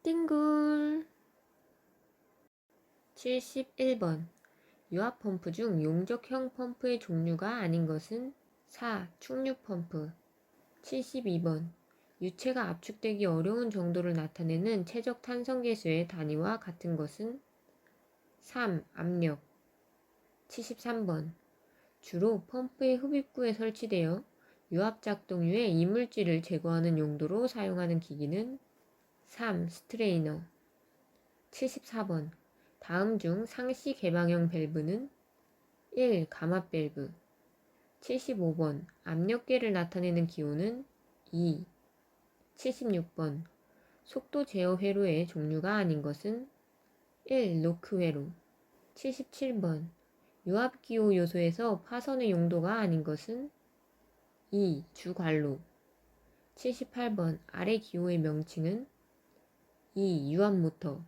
띵굴. 71번. 유압 펌프 중 용접형 펌프의 종류가 아닌 것은 4. 충류 펌프. 72번. 유체가 압축되기 어려운 정도를 나타내는 최적 탄성 계수의 단위와 같은 것은 3. 압력. 73번. 주로 펌프의 흡입구에 설치되어 유압 작동류의 이물질을 제거하는 용도로 사용하는 기기는 3. 스트레이너. 74번. 다음 중 상시 개방형 밸브는 1. 감압 밸브. 75번. 압력계를 나타내는 기호는 2. 76번. 속도 제어 회로의 종류가 아닌 것은 1. 노크 회로. 77번. 유압 기호 요소에서 파선의 용도가 아닌 것은 2. 주관로. 78번. 아래 기호의 명칭은 2. 유압 모터.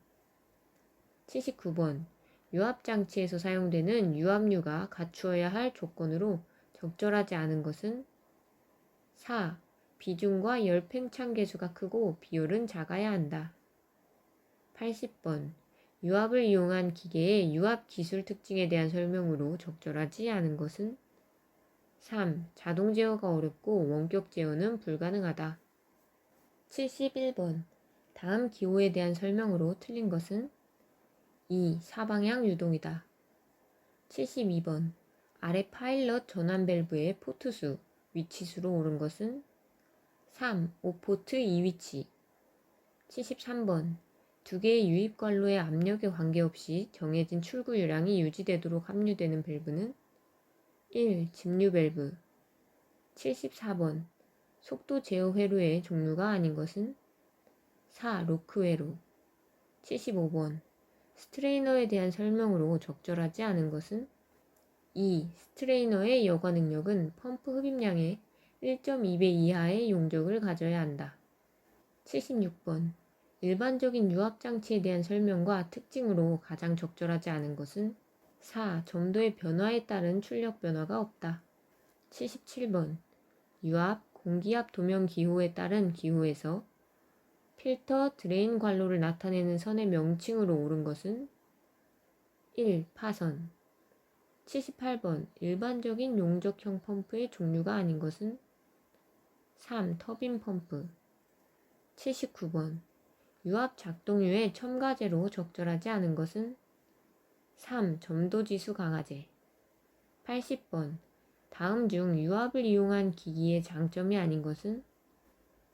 79번. 유압장치에서 사용되는 유압류가 갖추어야 할 조건으로 적절하지 않은 것은 4. 비중과 열 팽창 계수가 크고 비율은 작아야 한다. 80번. 유압을 이용한 기계의 유압 기술 특징에 대한 설명으로 적절하지 않은 것은 3. 자동 제어가 어렵고 원격 제어는 불가능하다. 71번. 다음 기호에 대한 설명으로 틀린 것은 2. 사방향 유동이다. 72번. 아래 파일럿 전환 밸브의 포트수, 위치수로 옳은 것은 3. 5포트 2위치. 73번. 두 개의 유입 관로의 압력에 관계없이 정해진 출구 유량이 유지되도록 함유되는 밸브는 1. 집류 밸브. 74번. 속도 제어 회로의 종류가 아닌 것은 4. 로크 회로. 75번. 스트레이너에 대한 설명으로 적절하지 않은 것은 2. 스트레이너의 여과 능력은 펌프 흡입량의 1.2배 이하의 용적을 가져야 한다. 76번. 일반적인 유압장치에 대한 설명과 특징으로 가장 적절하지 않은 것은 4. 점도의 변화에 따른 출력 변화가 없다. 77번. 유압, 공기압 도면 기호에 따른 기호에서 필터, 드레인 관로를 나타내는 선의 명칭으로 옳은 것은 1. 파선. 78번. 일반적인 용접형 펌프의 종류가 아닌 것은 3. 터빈 펌프. 79번. 유압 작동류의 첨가제로 적절하지 않은 것은 3. 점도지수 강화제. 80번. 다음 중 유압을 이용한 기기의 장점이 아닌 것은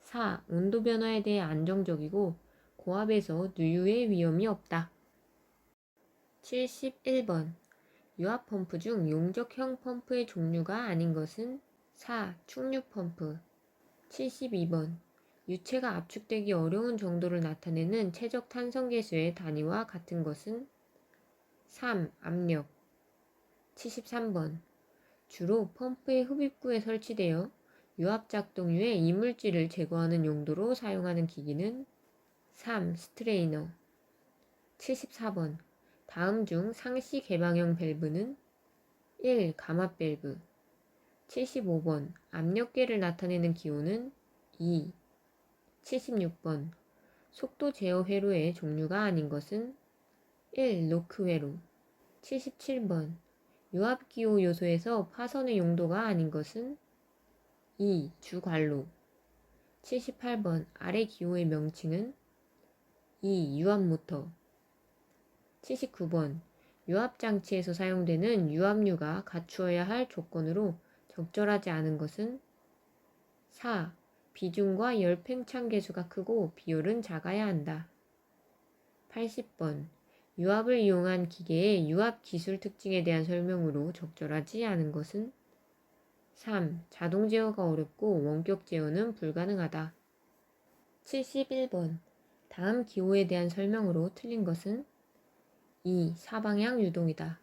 4. 온도 변화에 대해 안정적이고 고압에서 누유의 위험이 없다. 71번. 유압 펌프 중 용접형 펌프의 종류가 아닌 것은 4. 충류 펌프. 72번. 유체가 압축되기 어려운 정도를 나타내는 최적 탄성 계수의 단위와 같은 것은 3. 압력. 73번. 주로 펌프의 흡입구에 설치되어 유압 작동류의 이물질을 제거하는 용도로 사용하는 기기는 3. 스트레이너. 74번. 다음 중 상시 개방형 밸브는 1. 감압 밸브. 75번. 압력계를 나타내는 기호는 2. 76번. 속도 제어 회로의 종류가 아닌 것은 1. 노크 회로. 77번. 유압 기호 요소에서 파선의 용도가 아닌 것은 2. 주관로. 78번. 아래 기호의 명칭은 2. 유압 모터. 79번. 유압장치에서 사용되는 유압류가 갖추어야 할 조건으로 적절하지 않은 것은 4. 비중과 열 팽창 계수가 크고 비율은 작아야 한다. 80번. 유압을 이용한 기계의 유압 기술 특징에 대한 설명으로 적절하지 않은 것은 3. 자동 제어가 어렵고 원격 제어는 불가능하다. 71번. 다음 기호에 대한 설명으로 틀린 것은 2. 사방향 유동이다.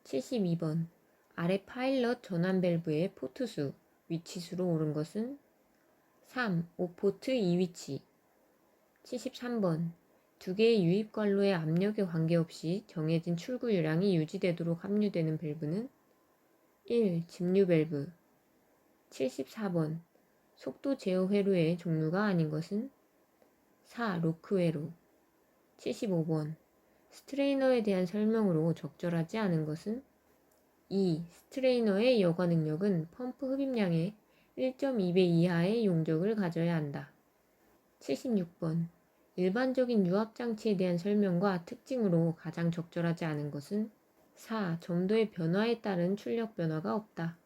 72번. 아래 파일럿 전환 밸브의 포트수, 위치수로 옳은 것은 3. 5포트 2위치. 73번. 두 개의 유입 관로의 압력에 관계없이 정해진 출구 유량이 유지되도록 함유되는 밸브는 1. 집류 밸브. 74번. 속도 제어 회로의 종류가 아닌 것은 4. 로크웨로. 75번. 스트레이너에 대한 설명으로 적절하지 않은 것은 2. 스트레이너의 여과 능력은 펌프 흡입량의 1.2배 이하의 용적을 가져야 한다. 76번. 일반적인 유압장치에 대한 설명과 특징으로 가장 적절하지 않은 것은 4. 점도의 변화에 따른 출력 변화가 없다.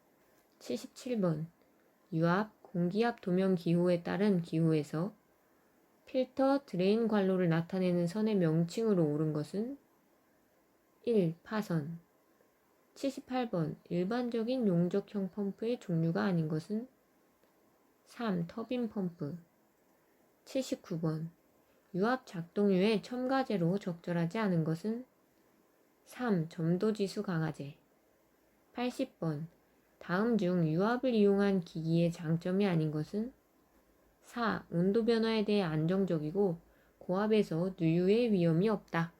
77번. 유압, 공기압 도면 기호에 따른 기호에서 필터, 드레인 관로를 나타내는 선의 명칭으로 옳은 것은 1. 파선. 78번. 일반적인 용적형 펌프의 종류가 아닌 것은 3. 터빈 펌프. 79번. 유압 작동유의 첨가제로 적절하지 않은 것은 3. 점도지수 강화제. 80번. 다음 중 유압을 이용한 기기의 장점이 아닌 것은 4. 온도 변화에 대해 안정적이고 고압에서 누유의 위험이 없다.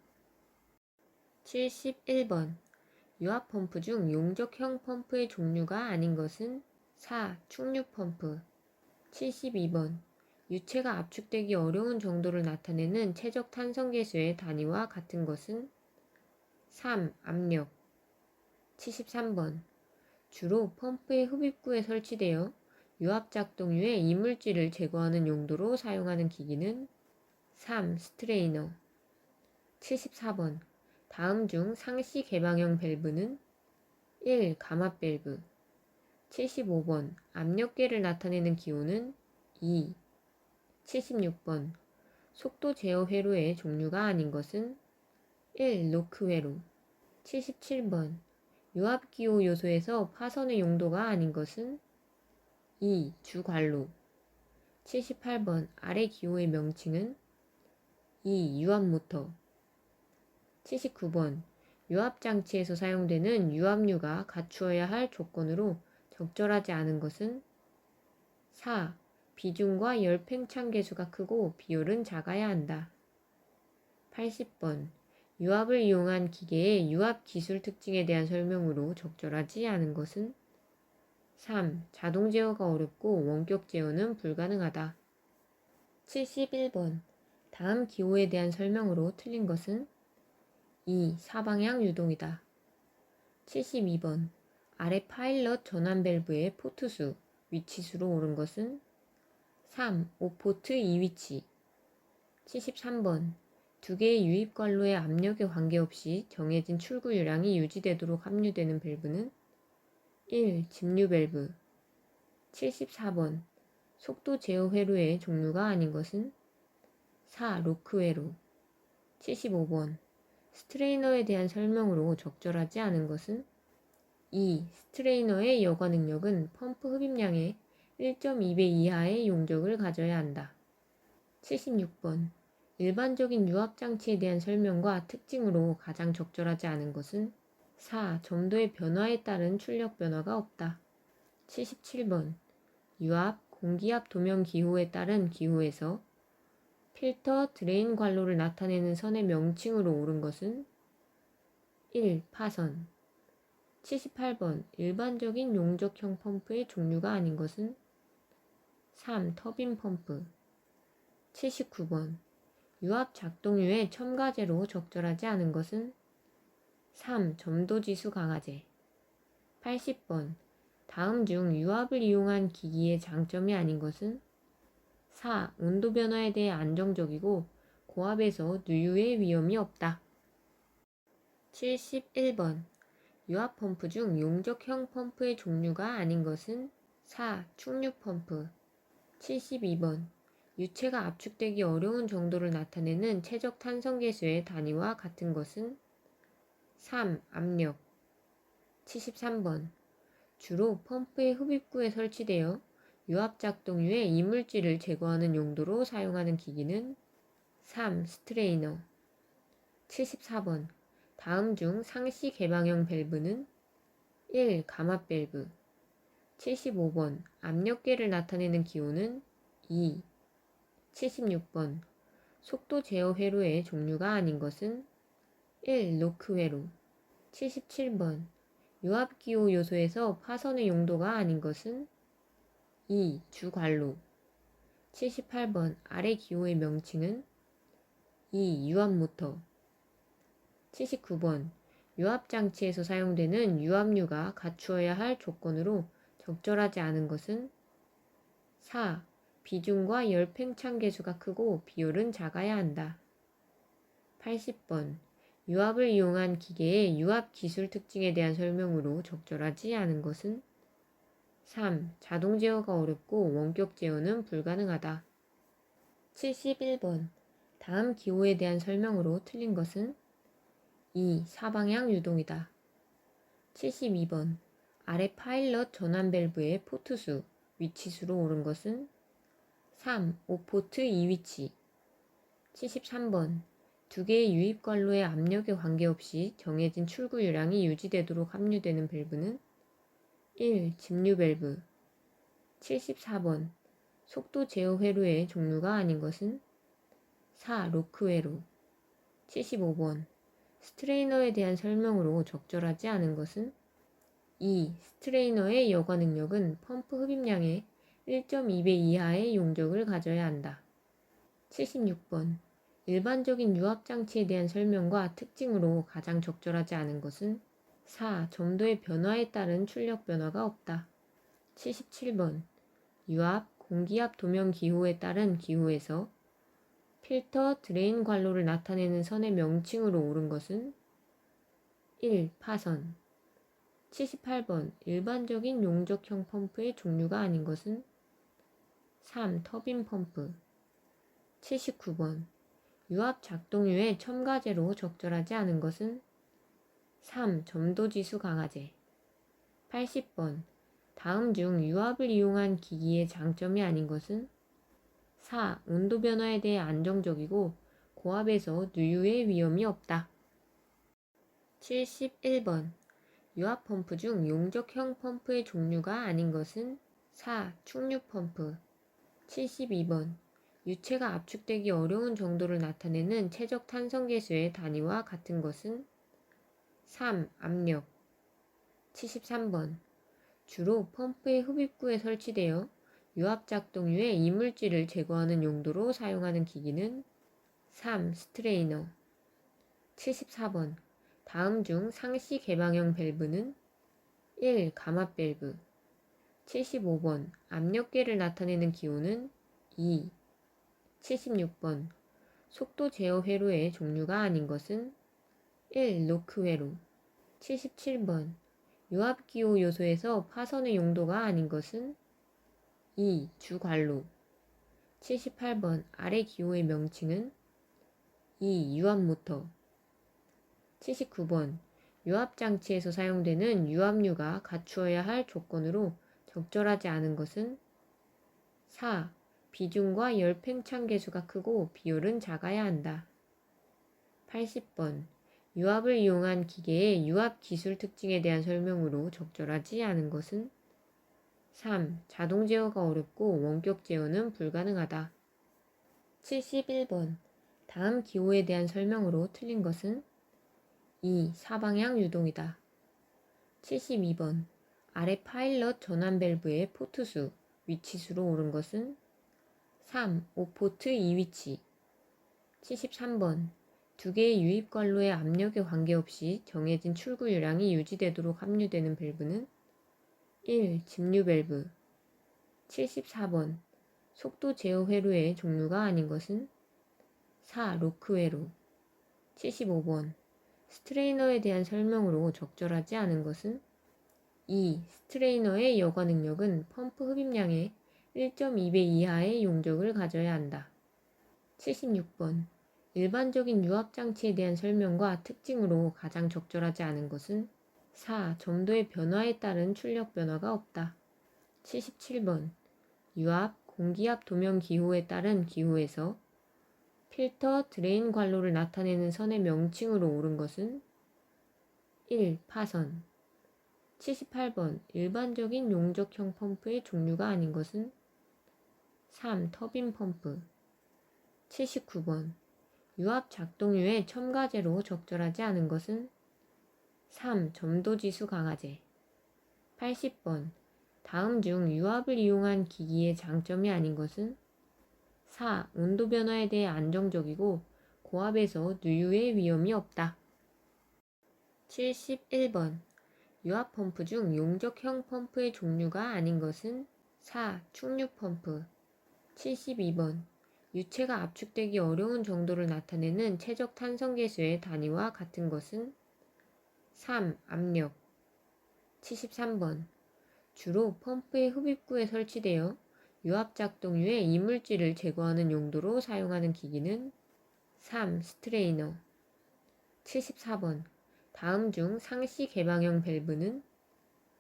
71번. 유압 펌프 중 용적형 펌프의 종류가 아닌 것은 4. 충류 펌프. 72번. 유체가 압축되기 어려운 정도를 나타내는 최적 탄성 계수의 단위와 같은 것은 3. 압력. 73번. 주로 펌프의 흡입구에 설치되어 유압 작동유의 이물질을 제거하는 용도로 사용하는 기기는 3. 스트레이너. 74번. 다음 중 상시 개방형 밸브는 1. 감압 밸브. 75번. 압력계를 나타내는 기호는 2. 76번. 속도 제어 회로의 종류가 아닌 것은 1. 로크 회로. 77번. 유압 기호 요소에서 파선의 용도가 아닌 것은 2. 주관로. 78번. 아래 기호의 명칭은 2. 유압 모터. 79번. 유압 장치에서 사용되는 유압류가 갖추어야 할 조건으로 적절하지 않은 것은 4. 비중과 열 팽창 계수가 크고 비율은 작아야 한다. 80번. 유압을 이용한 기계의 유압 기술 특징에 대한 설명으로 적절하지 않은 것은 3. 자동 제어가 어렵고 원격 제어는 불가능하다. 71번. 다음 기호에 대한 설명으로 틀린 것은 2. 사방향 유동이다. 72번. 아래 파일럿 전환 밸브의 포트수, 위치수로 옳은 것은 3. 5포트 2위치. 73번. 두 개의 유입 관로의 압력에 관계없이 정해진 출구유량이 유지되도록 함유되는 밸브는 1. 집류 밸브. 74번. 속도 제어 회로의 종류가 아닌 것은 4. 로크 회로. 75번. 스트레이너에 대한 설명으로 적절하지 않은 것은 2. 스트레이너의 여과 능력은 펌프 흡입량의 1.2배 이하의 용적을 가져야 한다. 76번. 일반적인 유압장치에 대한 설명과 특징으로 가장 적절하지 않은 것은 4. 점도의 변화에 따른 출력 변화가 없다. 77번. 유압, 공기압 도면 기호에 따른 기호에서 필터, 드레인 관로를 나타내는 선의 명칭으로 옳은 것은 1. 파선. 78번. 일반적인 용적형 펌프의 종류가 아닌 것은 3. 터빈 펌프. 79번. 유압 작동유의 첨가제로 적절하지 않은 것은 3. 점도지수 강화제. 80번. 다음 중 유압을 이용한 기기의 장점이 아닌 것은 4. 온도 변화에 대해 안정적이고 고압에서 누유의 위험이 없다. 71번. 유압 펌프 중 용적형 펌프의 종류가 아닌 것은 4. 충류 펌프. 72번. 유체가 압축되기 어려운 정도를 나타내는 최적 탄성 계수의 단위와 같은 것은 3. 압력. 73번. 주로 펌프의 흡입구에 설치되어 유압 작동유의 이물질을 제거하는 용도로 사용하는 기기는 3. 스트레이너. 74번. 다음 중 상시 개방형 밸브는 1. 감압 밸브. 75번. 압력계를 나타내는 기호는 2. 76번. 속도 제어 회로의 종류가 아닌 것은 1. 로크 회로. 77번. 유압 기호 요소에서 파선의 용도가 아닌 것은 2. 주관로. 78번 아래 기호의 명칭은 2. 유압모터. 79번 유압장치에서 사용되는 유압류가 갖추어야 할 조건으로 적절하지 않은 것은 4. 비중과 열팽창 계수가 크고 비율은 작아야 한다. 80번 유압을 이용한 기계의 유압 기술 특징에 대한 설명으로 적절하지 않은 것은 3. 자동 제어가 어렵고 원격 제어는 불가능하다. 71번 다음 기호에 대한 설명으로 틀린 것은 2. 사방향 유동이다. 72번 아래 파일럿 전환 밸브의 포트수, 위치수로 옳은 것은 3. 5포트 2위치. 73번 두 개의 유입 관로의 압력에 관계없이 정해진 출구 요량이 유지되도록 함유되는 밸브는 1. 집류 밸브. 74번 속도 제어 회로의 종류가 아닌 것은 4. 로크 회로. 75번 스트레이너에 대한 설명으로 적절하지 않은 것은 2. 스트레이너의 여과 능력은 펌프 흡입량의 1.2배 이하의 용적을 가져야 한다. 76번 일반적인 유압장치에 대한 설명과 특징으로 가장 적절하지 않은 것은 4. 점도의 변화에 따른 출력 변화가 없다. 77번 유압, 공기압 도면 기호에 따른 기호에서 필터, 드레인 관로를 나타내는 선의 명칭으로 옳은 것은 1. 파선. 78번 일반적인 용적형 펌프의 종류가 아닌 것은 3. 터빈 펌프. 79번 유압 작동유의 첨가제로 적절하지 않은 것은 3. 점도지수 강화제. 80번 다음 중 유압을 이용한 기기의 장점이 아닌 것은 4. 온도 변화에 대해 안정적이고 고압에서 누유의 위험이 없다. 71번 유압 펌프 중 용적형 펌프의 종류가 아닌 것은 4. 충류 펌프. 72번 유체가 압축되기 어려운 정도를 나타내는 최적 탄성 계수의 단위와 같은 것은 3. 압력. 73번 주로 펌프의 흡입구에 설치되어 유압 작동유의 이물질을 제거하는 용도로 사용하는 기기는 3. 스트레이너. 74번 다음 중 상시 개방형 밸브는 1. 감압 밸브. 75번 압력계를 나타내는 기호는 2. 76번 속도 제어 회로의 종류가 아닌 것은 1. 로크 회로. 77번 유압 기호 요소에서 파선의 용도가 아닌 것은 2. 주관로. 78번 아래 기호의 명칭은 2. 유압모터. 79번 유압장치에서 사용되는 유압류가 갖추어야 할 조건으로 적절하지 않은 것은 4. 비중과 열팽창 계수가 크고 비율은 작아야 한다. 80번 유압을 이용한 기계의 유압 기술 특징에 대한 설명으로 적절하지 않은 것은 3. 자동 제어가 어렵고 원격 제어는 불가능하다. 71번 다음 기호에 대한 설명으로 틀린 것은 2. 사방향 유동이다. 72번 아래 파일럿 전환 밸브의 포트수, 위치수로 옳은 것은 3. 5포트 2위치. 73번 두 개의 유입 관로의 압력에 관계없이 정해진 출구 요량이 유지되도록 함유되는 밸브는 1. 집류 밸브. 74번 속도 제어 회로의 종류가 아닌 것은 4. 로크 회로. 75번 스트레이너에 대한 설명으로 적절하지 않은 것은 2. 스트레이너의 여과 능력은 펌프 흡입량의 1.2배 이하의 용적을 가져야 한다. 76번 일반적인 유압장치에 대한 설명과 특징으로 가장 적절하지 않은 것은 4. 점도의 변화에 따른 출력 변화가 없다. 77번 유압, 공기압 도면 기호에 따른 기호에서 필터, 드레인 관로를 나타내는 선의 명칭으로 옳은 것은 1. 파선. 78번 일반적인 용적형 펌프의 종류가 아닌 것은 3. 터빈 펌프. 79번 유압 작동유의 첨가제로 적절하지 않은 것은 3. 점도지수 강화제. 80번 다음 중 유압을 이용한 기기의 장점이 아닌 것은 4. 온도 변화에 대해 안정적이고 고압에서 누유의 위험이 없다. 71번. 유압 펌프 중 용접형 펌프의 종류가 아닌 것은 4. 충육 펌프. 72번. 유체가 압축되기 어려운 정도를 나타내는 최적 탄성 계수의 단위와 같은 것은 3. 압력. 73번. 주로 펌프의 흡입구에 설치되어 유압 작동류의 이물질을 제거하는 용도로 사용하는 기기는 3. 스트레이너. 74번. 다음 중 상시 개방형 밸브는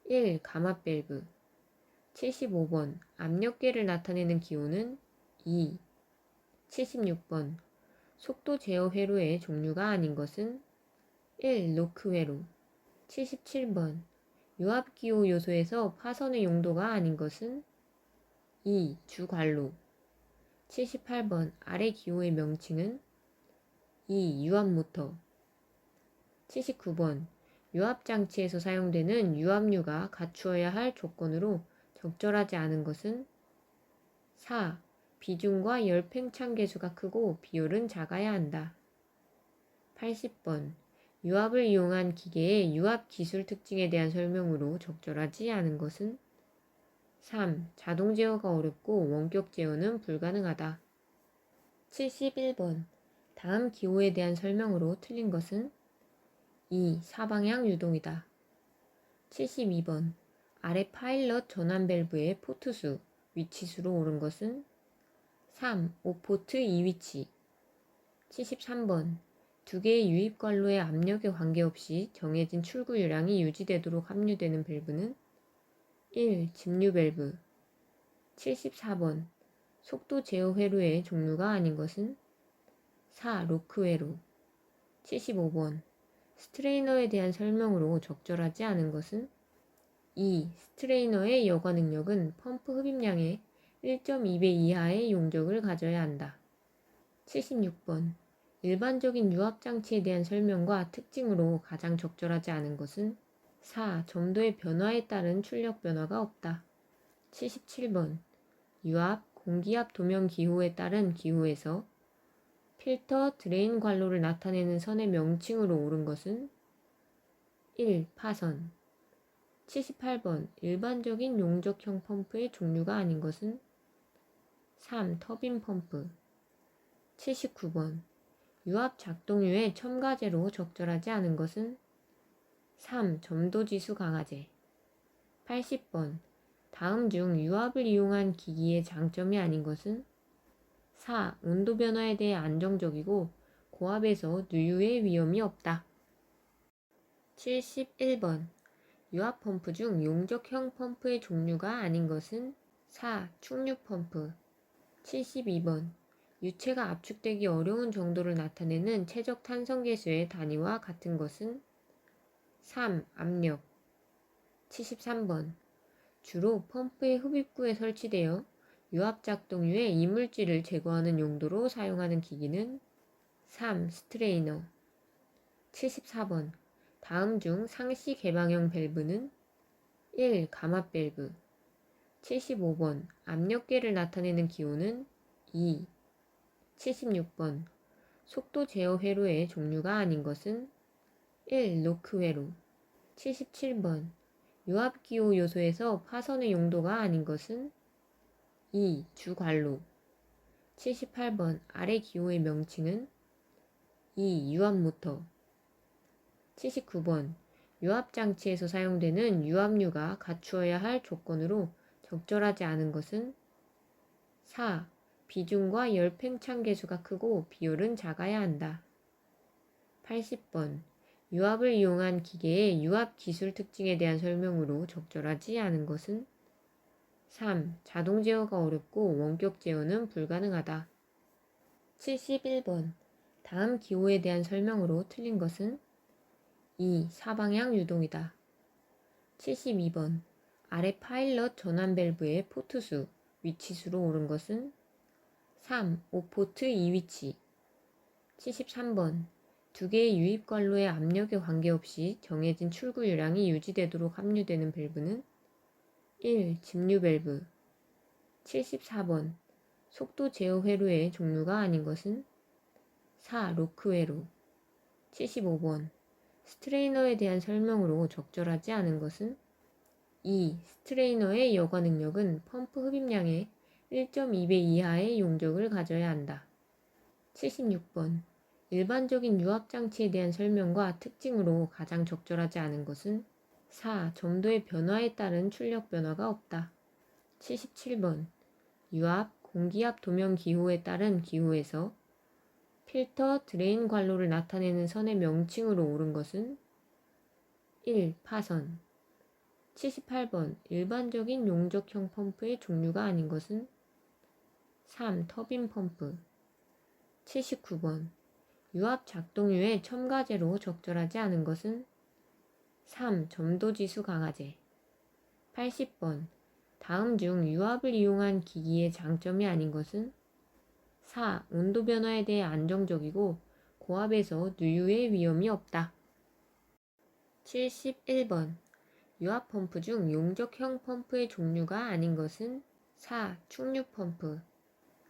1. 감압 밸브. 75번. 압력계를 나타내는 기호는 2. 76번. 속도 제어 회로의 종류가 아닌 것은 1. 노크 회로. 77번. 유압 기호 요소에서 파선의 용도가 아닌 것은 2. 주관로. 78번. 아래 기호의 명칭은 2. 유압 모터. 79번. 유압 장치에서 사용되는 유압류가 갖추어야 할 조건으로 적절하지 않은 것은 4. 비중과 열 팽창 계수가 크고 비율은 작아야 한다. 80번. 유압을 이용한 기계의 유압 기술 특징에 대한 설명으로 적절하지 않은 것은 3. 자동 제어가 어렵고 원격 제어는 불가능하다. 71번. 다음 기호에 대한 설명으로 틀린 것은 2. 사방향 유동이다. 72번. 아래 파일럿 전환 밸브의 포트수, 위치수로 옳은 것은 3. 5포트 2위치. 73번. 두 개의 유입 관로의 압력에 관계없이 정해진 출구 유량이 유지되도록 함유되는 밸브는 1. 집류 밸브. 74번. 속도 제어 회로의 종류가 아닌 것은 4. 로크 회로. 75번. 스트레이너에 대한 설명으로 적절하지 않은 것은 2. 스트레이너의 여과 능력은 펌프 흡입량의 1.2배 이하의 용적을 가져야 한다. 76번. 일반적인 유압장치에 대한 설명과 특징으로 가장 적절하지 않은 것은 4. 점도의 변화에 따른 출력 변화가 없다. 77번. 유압, 공기압 도면 기호에 따른 기호에서 필터, 드레인 관로를 나타내는 선의 명칭으로 옳은 것은 1. 파선. 78번. 일반적인 용접형 펌프의 종류가 아닌 것은 3. 터빈 펌프. 79번. 유압 작동류의 첨가제로 적절하지 않은 것은 3. 점도지수 강화제. 80번. 다음 중 유압을 이용한 기기의 장점이 아닌 것은 4. 온도 변화에 대해 안정적이고 고압에서 누유의 위험이 없다. 71번. 유압 펌프 중 용접형 펌프의 종류가 아닌 것은 4. 충육 펌프. 72번. 유체가 압축되기 어려운 정도를 나타내는 최적 탄성 계수의 단위와 같은 것은 3. 압력. 73번. 주로 펌프의 흡입구에 설치되어 유압 작동류의 이물질을 제거하는 용도로 사용하는 기기는 3. 스트레이너. 74번. 다음 중 상시 개방형 밸브는 1. 감압 밸브. 75번. 압력계를 나타내는 기호는 2. 76번. 속도 제어 회로의 종류가 아닌 것은 1. 노크 회로. 77번. 유압 기호 요소에서 파선의 용도가 아닌 것은 2. 주관로. 78번. 아래 기호의 명칭은 2. 유압 모터. 79번. 유압 장치에서 사용되는 유압류가 갖추어야 할 조건으로 적절하지 않은 것은 4. 비중과 열 팽창 계수가 크고 비율은 작아야 한다. 80번. 유압을 이용한 기계의 유압 기술 특징에 대한 설명으로 적절하지 않은 것은 3. 자동 제어가 어렵고 원격 제어는 불가능하다. 71번. 다음 기호에 대한 설명으로 틀린 것은 2. 사방향 유동이다. 72번. 아래 파일럿 전환 밸브의 포트수, 위치수로 옳은 것은 3. 5포트 2위치. 73번. 두 개의 유입 관로의 압력에 관계없이 정해진 출구 유량이 유지되도록 함유되는 밸브는 1. 집류 밸브. 74번. 속도 제어 회로의 종류가 아닌 것은 4. 로크 회로. 75번. 스트레이너에 대한 설명으로 적절하지 않은 것은 2. 스트레이너의 여과 능력은 펌프 흡입량의 1.2배 이하의 용적을 가져야 한다. 76번. 일반적인 유압장치에 대한 설명과 특징으로 가장 적절하지 않은 것은 4. 점도의 변화에 따른 출력 변화가 없다. 77번. 유압, 공기압 도면 기호에 따른 기호에서 필터, 드레인 관로를 나타내는 선의 명칭으로 옳은 것은 1. 파선. 78번. 일반적인 용적형 펌프의 종류가 아닌 것은 3. 터빈 펌프. 79번. 유압 작동유의 첨가제로 적절하지 않은 것은 3. 점도지수 강화제. 80번. 다음 중 유압을 이용한 기기의 장점이 아닌 것은 4. 온도 변화에 대해 안정적이고 고압에서 누유의 위험이 없다. 71번. 유압 펌프 중 용적형 펌프의 종류가 아닌 것은 4. 충류 펌프.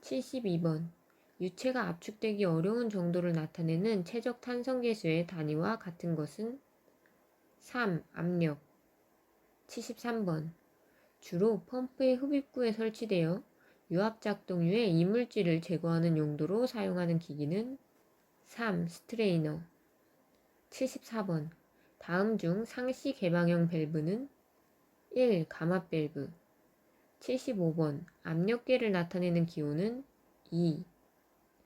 72번. 유체가 압축되기 어려운 정도를 나타내는 최적 탄성 계수의 단위와 같은 것은 3. 압력. 73번. 주로 펌프의 흡입구에 설치되어 유압 작동유의 이물질을 제거하는 용도로 사용하는 기기는 3. 스트레이너. 74번. 다음 중 상시 개방형 밸브는 1. 감압 밸브. 75번. 압력계를 나타내는 기호는 2.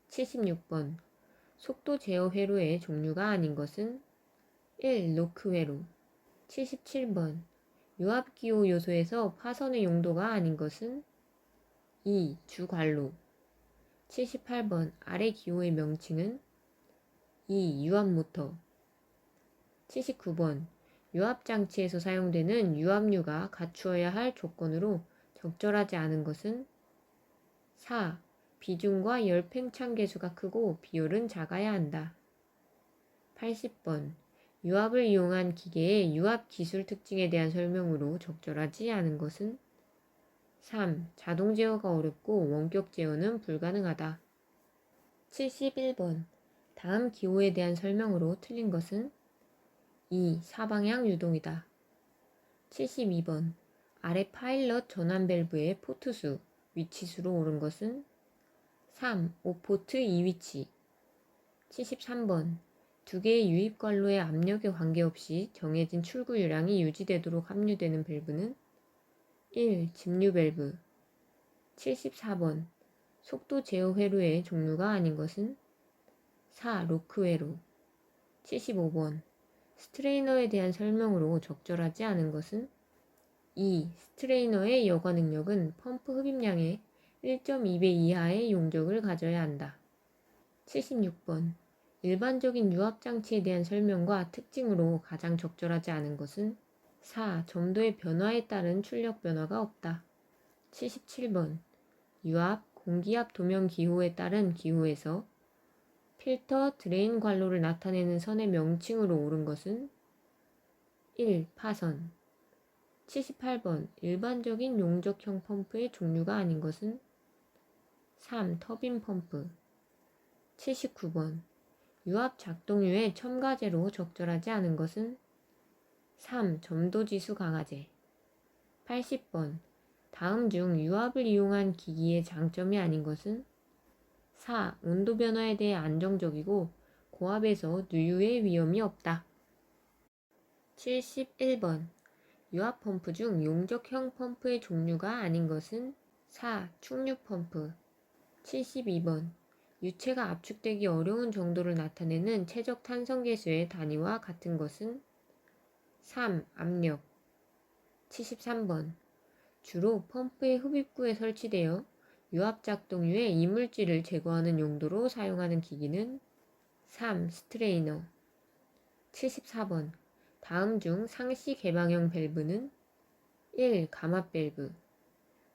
76번. 속도 제어 회로의 종류가 아닌 것은 1. 로크 회로. 77번. 유압 기호 요소에서 파선의 용도가 아닌 것은 2. 주관로. 78번. 아래 기호의 명칭은 2. 유압 모터. 79번. 유압 장치에서 사용되는 유압류가 갖추어야 할 조건으로 적절하지 않은 것은 4. 비중과 열 팽창 계수가 크고 비율은 작아야 한다. 80번. 유압을 이용한 기계의 유압 기술 특징에 대한 설명으로 적절하지 않은 것은 3. 자동 제어가 어렵고 원격 제어는 불가능하다. 71번. 다음 기호에 대한 설명으로 틀린 것은 2. 사방향 유동이다. 72번. 아래 파일럿 전환 밸브의 포트수, 위치수로 옳은 것은 3. 5포트 2위치. 73번. 두 개의 유입 관로의 압력에 관계없이 정해진 출구유량이 유지되도록 함유되는 밸브는 1. 집류 밸브. 74번. 속도 제어 회로의 종류가 아닌 것은 4. 로크 회로. 75번. 스트레이너에 대한 설명으로 적절하지 않은 것은 2. 스트레이너의 여과 능력은 펌프 흡입량의 1.2배 이하의 용적을 가져야 한다. 76번. 일반적인 유압장치에 대한 설명과 특징으로 가장 적절하지 않은 것은 4. 점도의 변화에 따른 출력 변화가 없다. 77번. 유압, 공기압 도면 기호에 따른 기호에서 필터, 드레인 관로를 나타내는 선의 명칭으로 옳은 것은 1. 파선. 78번. 일반적인 용적형 펌프의 종류가 아닌 것은 3. 터빈 펌프. 79번. 유압 작동유의 첨가제로 적절하지 않은 것은 3. 점도지수 강화제. 80번. 다음 중 유압을 이용한 기기의 장점이 아닌 것은 4. 온도 변화에 대해 안정적이고 고압에서 누유의 위험이 없다. 71번. 유압 펌프 중 용적형 펌프의 종류가 아닌 것은 4. 충류 펌프. 72번. 유체가 압축되기 어려운 정도를 나타내는 최적 탄성 계수의 단위와 같은 것은 3. 압력. 73번. 주로 펌프의 흡입구에 설치되어 유압 작동유의 이물질을 제거하는 용도로 사용하는 기기는 3. 스트레이너. 74번. 다음 중 상시 개방형 밸브는 1. 감압 밸브.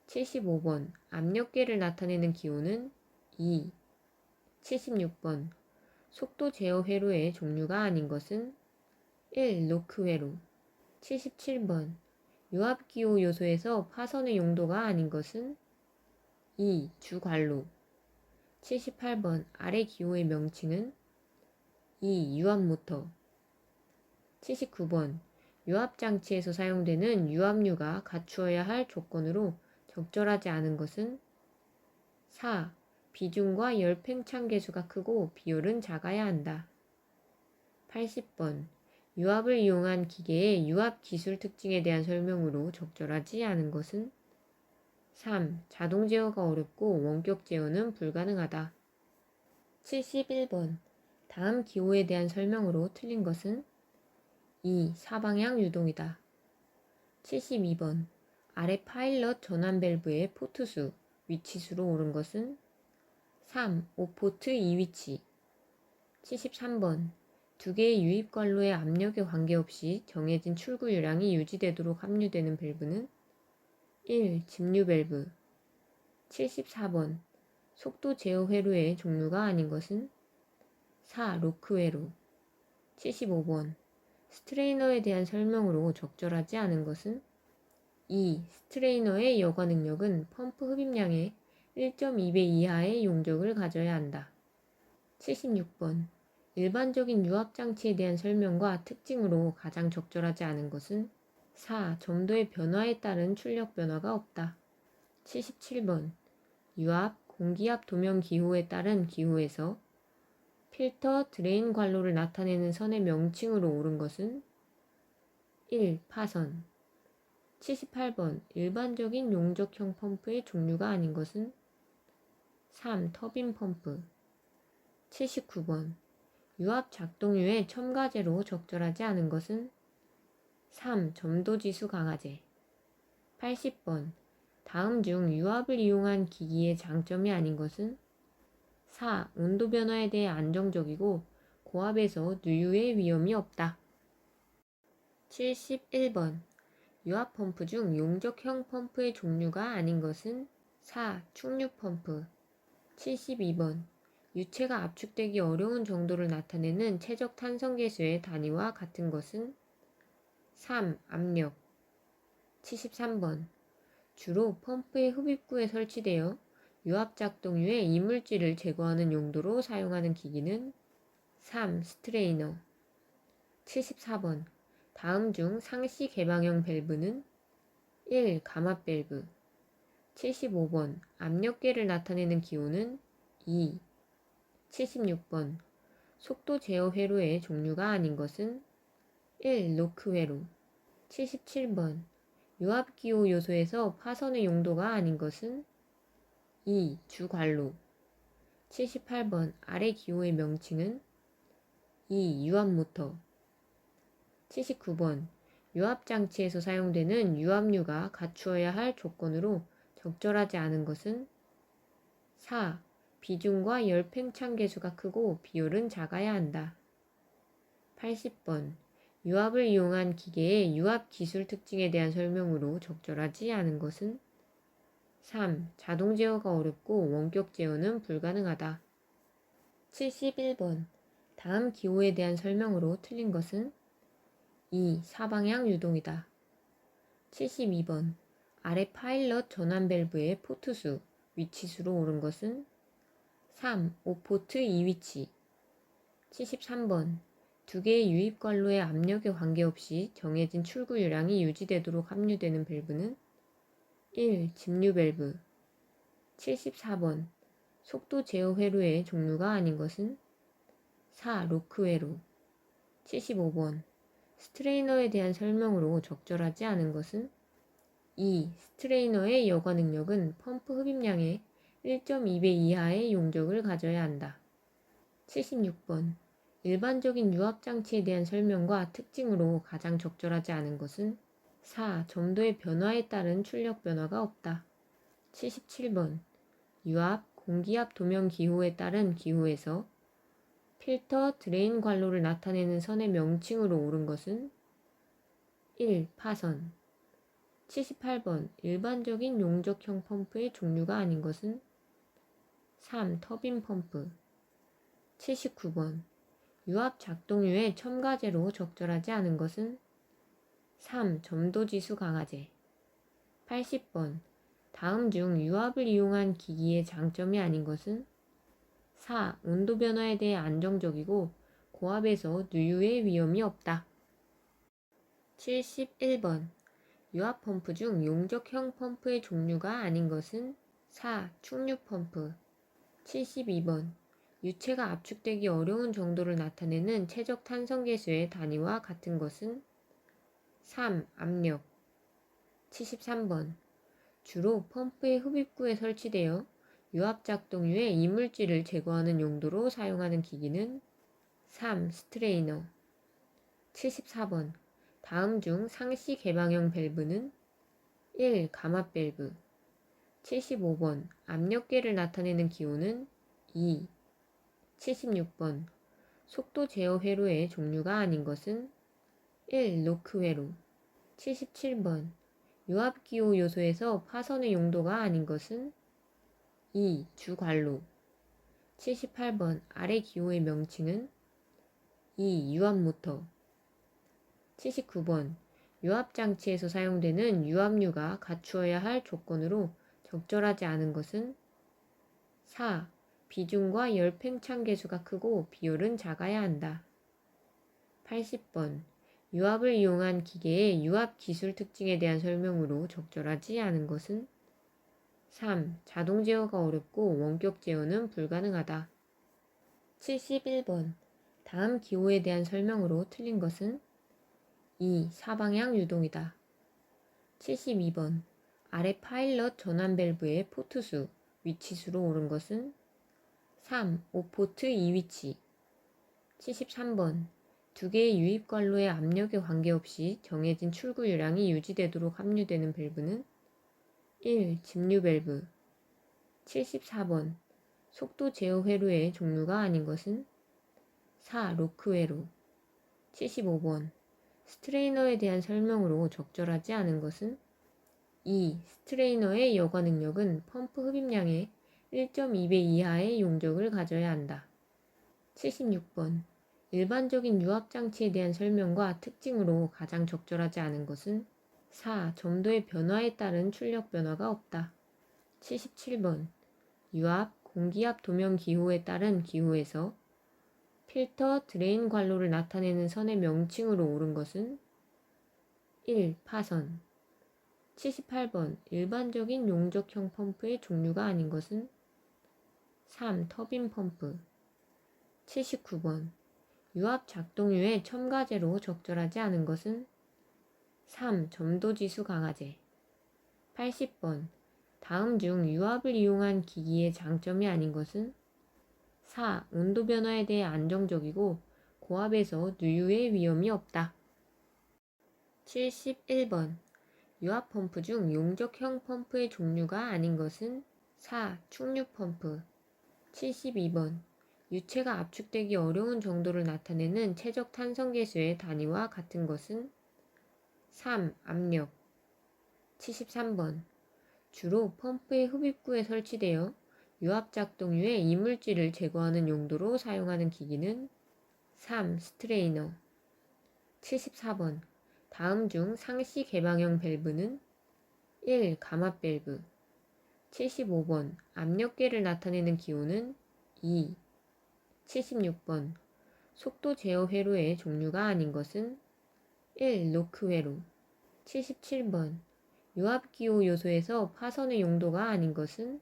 75번. 압력계를 나타내는 기호는 2. 76번. 속도 제어 회로의 종류가 아닌 것은 1. 로크 회로. 77번. 유압 기호 요소에서 파선의 용도가 아닌 것은 2. 주관로. 78번 아래 기호의 명칭은 2. 유압모터. 79번 유압장치에서 사용되는 유압류가 갖추어야 할 조건으로 적절하지 않은 것은 4. 비중과 열 팽창 계수가 크고 비율은 작아야 한다. 80번 유압을 이용한 기계의 유압 기술 특징에 대한 설명으로 적절하지 않은 것은 3. 자동 제어가 어렵고 원격 제어는 불가능하다. 71번 다음 기호에 대한 설명으로 틀린 것은 2. 사방향 유동이다. 72번 아래 파일럿 전환 밸브의 포트수, 위치수로 옳은 것은 3. 5포트 2위치. 73번 두 개의 유입 관로의 압력에 관계없이 정해진 출구 요량이 유지되도록 함유되는 밸브는 1. 집류 밸브. 74번 속도 제어 회로의 종류가 아닌 것은 4. 로크 회로. 75번 스트레이너에 대한 설명으로 적절하지 않은 것은 2. 스트레이너의 여과 능력은 펌프 흡입량의 1.2배 이하의 용적을 가져야 한다. 76번 일반적인 유압장치에 대한 설명과 특징으로 가장 적절하지 않은 것은 4. 점도의 변화에 따른 출력 변화가 없다. 77번 유압, 공기압 도면 기호에 따른 기호에서 필터, 드레인 관로를 나타내는 선의 명칭으로 옳은 것은 1. 파선. 78번 일반적인 용적형 펌프의 종류가 아닌 것은 3. 터빈 펌프. 79번 유압 작동유의 첨가제로 적절하지 않은 것은 3. 점도지수 강화제. 80번 다음 중 유압을 이용한 기기의 장점이 아닌 것은 4. 온도 변화에 대해 안정적이고 고압에서 누유의 위험이 없다. 71번 유압 펌프 중 용적형 펌프의 종류가 아닌 것은 4. 충육 펌프. 72번 유체가 압축되기 어려운 정도를 나타내는 최적 탄성 계수의 단위와 같은 것은 3. 압력. 73번 주로 펌프의 흡입구에 설치되어 유압 작동유의 이물질을 제거하는 용도로 사용하는 기기는 3. 스트레이너. 74번 다음 중 상시 개방형 밸브는 1. 감압 밸브. 75번 압력계를 나타내는 기호는 2. 76번 속도 제어 회로의 종류가 아닌 것은 1. 로크 회로. 77번 유압 기호 요소에서 파선의 용도가 아닌 것은 2. 주관로. 78번 아래 기호의 명칭은 2. 유압모터. 79번 유압장치에서 사용되는 유압류가 갖추어야 할 조건으로 적절하지 않은 것은 4. 비중과 열 팽창 계수가 크고 비율은 작아야 한다. 80번 유압을 이용한 기계의 유압 기술 특징에 대한 설명으로 적절하지 않은 것은 3. 자동 제어가 어렵고 원격 제어는 불가능하다. 71번 다음 기호에 대한 설명으로 틀린 것은 2. 사방향 유동이다. 72번 아래 파일럿 전환 밸브의 포트수, 위치수로 옳은 것은 3. 5포트 2위치. 73번 두 개의 유입 관로의 압력에 관계없이 정해진 출구 요량이 유지되도록 함유되는 밸브는 1. 집류 밸브. 74번 속도 제어 회로의 종류가 아닌 것은 4. 로크 회로. 75번 스트레이너에 대한 설명으로 적절하지 않은 것은 2. 스트레이너의 여과 능력은 펌프 흡입량의 1.2배 이하의 용적을 가져야 한다. 76번 일반적인 유압장치에 대한 설명과 특징으로 가장 적절하지 않은 것은 4. 점도의 변화에 따른 출력 변화가 없다. 77번 유압, 공기압 도면 기호에 따른 기호에서 필터, 드레인 관로를 나타내는 선의 명칭으로 옳은 것은 1. 파선. 78번 일반적인 용적형 펌프의 종류가 아닌 것은 3. 터빈 펌프. 79번 유압 작동유의 첨가제로 적절하지 않은 것은 3. 점도지수 강화제. 80번 다음 중 유압을 이용한 기기의 장점이 아닌 것은 4. 온도 변화에 대해 안정적이고 고압에서 누유의 위험이 없다. 71번 유압 펌프 중 용접형 펌프의 종류가 아닌 것은 4. 충류 펌프. 72번 유체가 압축되기 어려운 정도를 나타내는 최적 탄성 계수의 단위와 같은 것은 3. 압력. 73번 주로 펌프의 흡입구에 설치되어 유압 작동 후에 이물질을 제거하는 용도로 사용하는 기기는 3. 스트레이너. 74번 다음 중 상시 개방형 밸브는 1. 감압 밸브. 75번 압력계를 나타내는 기호는 2. 76번 속도 제어 회로의 종류가 아닌 것은 1. 노크 회로. 77번 유압 기호 요소에서 파선의 용도가 아닌 것은 2. 주관로. 78번 아래 기호의 명칭은 2. 유압 모터. 79번 유압 장치에서 사용되는 유압류가 갖추어야 할 조건으로 적절하지 않은 것은 4. 비중과 열 팽창 계수가 크고 비율은 작아야 한다. 80번 유압을 이용한 기계의 유압 기술 특징에 대한 설명으로 적절하지 않은 것은 3. 자동 제어가 어렵고 원격 제어는 불가능하다. 71번 다음 기호에 대한 설명으로 틀린 것은 2. 사방향 유동이다. 72번 아래 파일럿 전환 밸브의 포트수, 위치수로 옳은 것은 3. 5포트 2위치. 73번 두 개의 유입 관로의 압력에 관계없이 정해진 출구 요량이 유지되도록 함유되는 밸브는 1. 집류 밸브. 74번 속도 제어 회로의 종류가 아닌 것은 4. 로크 회로. 75번 스트레이너에 대한 설명으로 적절하지 않은 것은 2. 스트레이너의 여과 능력은 펌프 흡입량의 1.2배 이하의 용적을 가져야 한다. 76번 일반적인 유압장치에 대한 설명과 특징으로 가장 적절하지 않은 것은 4. 점도의 변화에 따른 출력 변화가 없다. 77번 유압, 공기압 도면 기호에 따른 기호에서 필터, 드레인 관로를 나타내는 선의 명칭으로 옳은 것은 1. 파선. 78번 일반적인 용접형 펌프의 종류가 아닌 것은 3. 터빈 펌프. 79번 유압 작동 후에 첨가제로 적절하지 않은 것은 3. 점도지수 강화제. 80번 다음 중 유압을 이용한 기기의 장점이 아닌 것은 4. 온도 변화에 대해 안정적이고 고압에서 누유의 위험이 없다. 71번 유압 펌프 중 용접형 펌프의 종류가 아닌 것은 4. 충류 펌프. 72번 유체가 압축되기 어려운 정도를 나타내는 최적 탄성 계수의 단위와 같은 것은 3. 압력. 73번 주로 펌프의 흡입구에 설치되어 유압 작동 후에 이물질을 제거하는 용도로 사용하는 기기는 3. 스트레이너. 74번 다음 중 상시 개방형 밸브는 1. 감압 밸브. 75번 압력계를 나타내는 기호는 2. 76번 속도 제어 회로의 종류가 아닌 것은 1. 노크 회로. 77번 유압 기호 요소에서 파선의 용도가 아닌 것은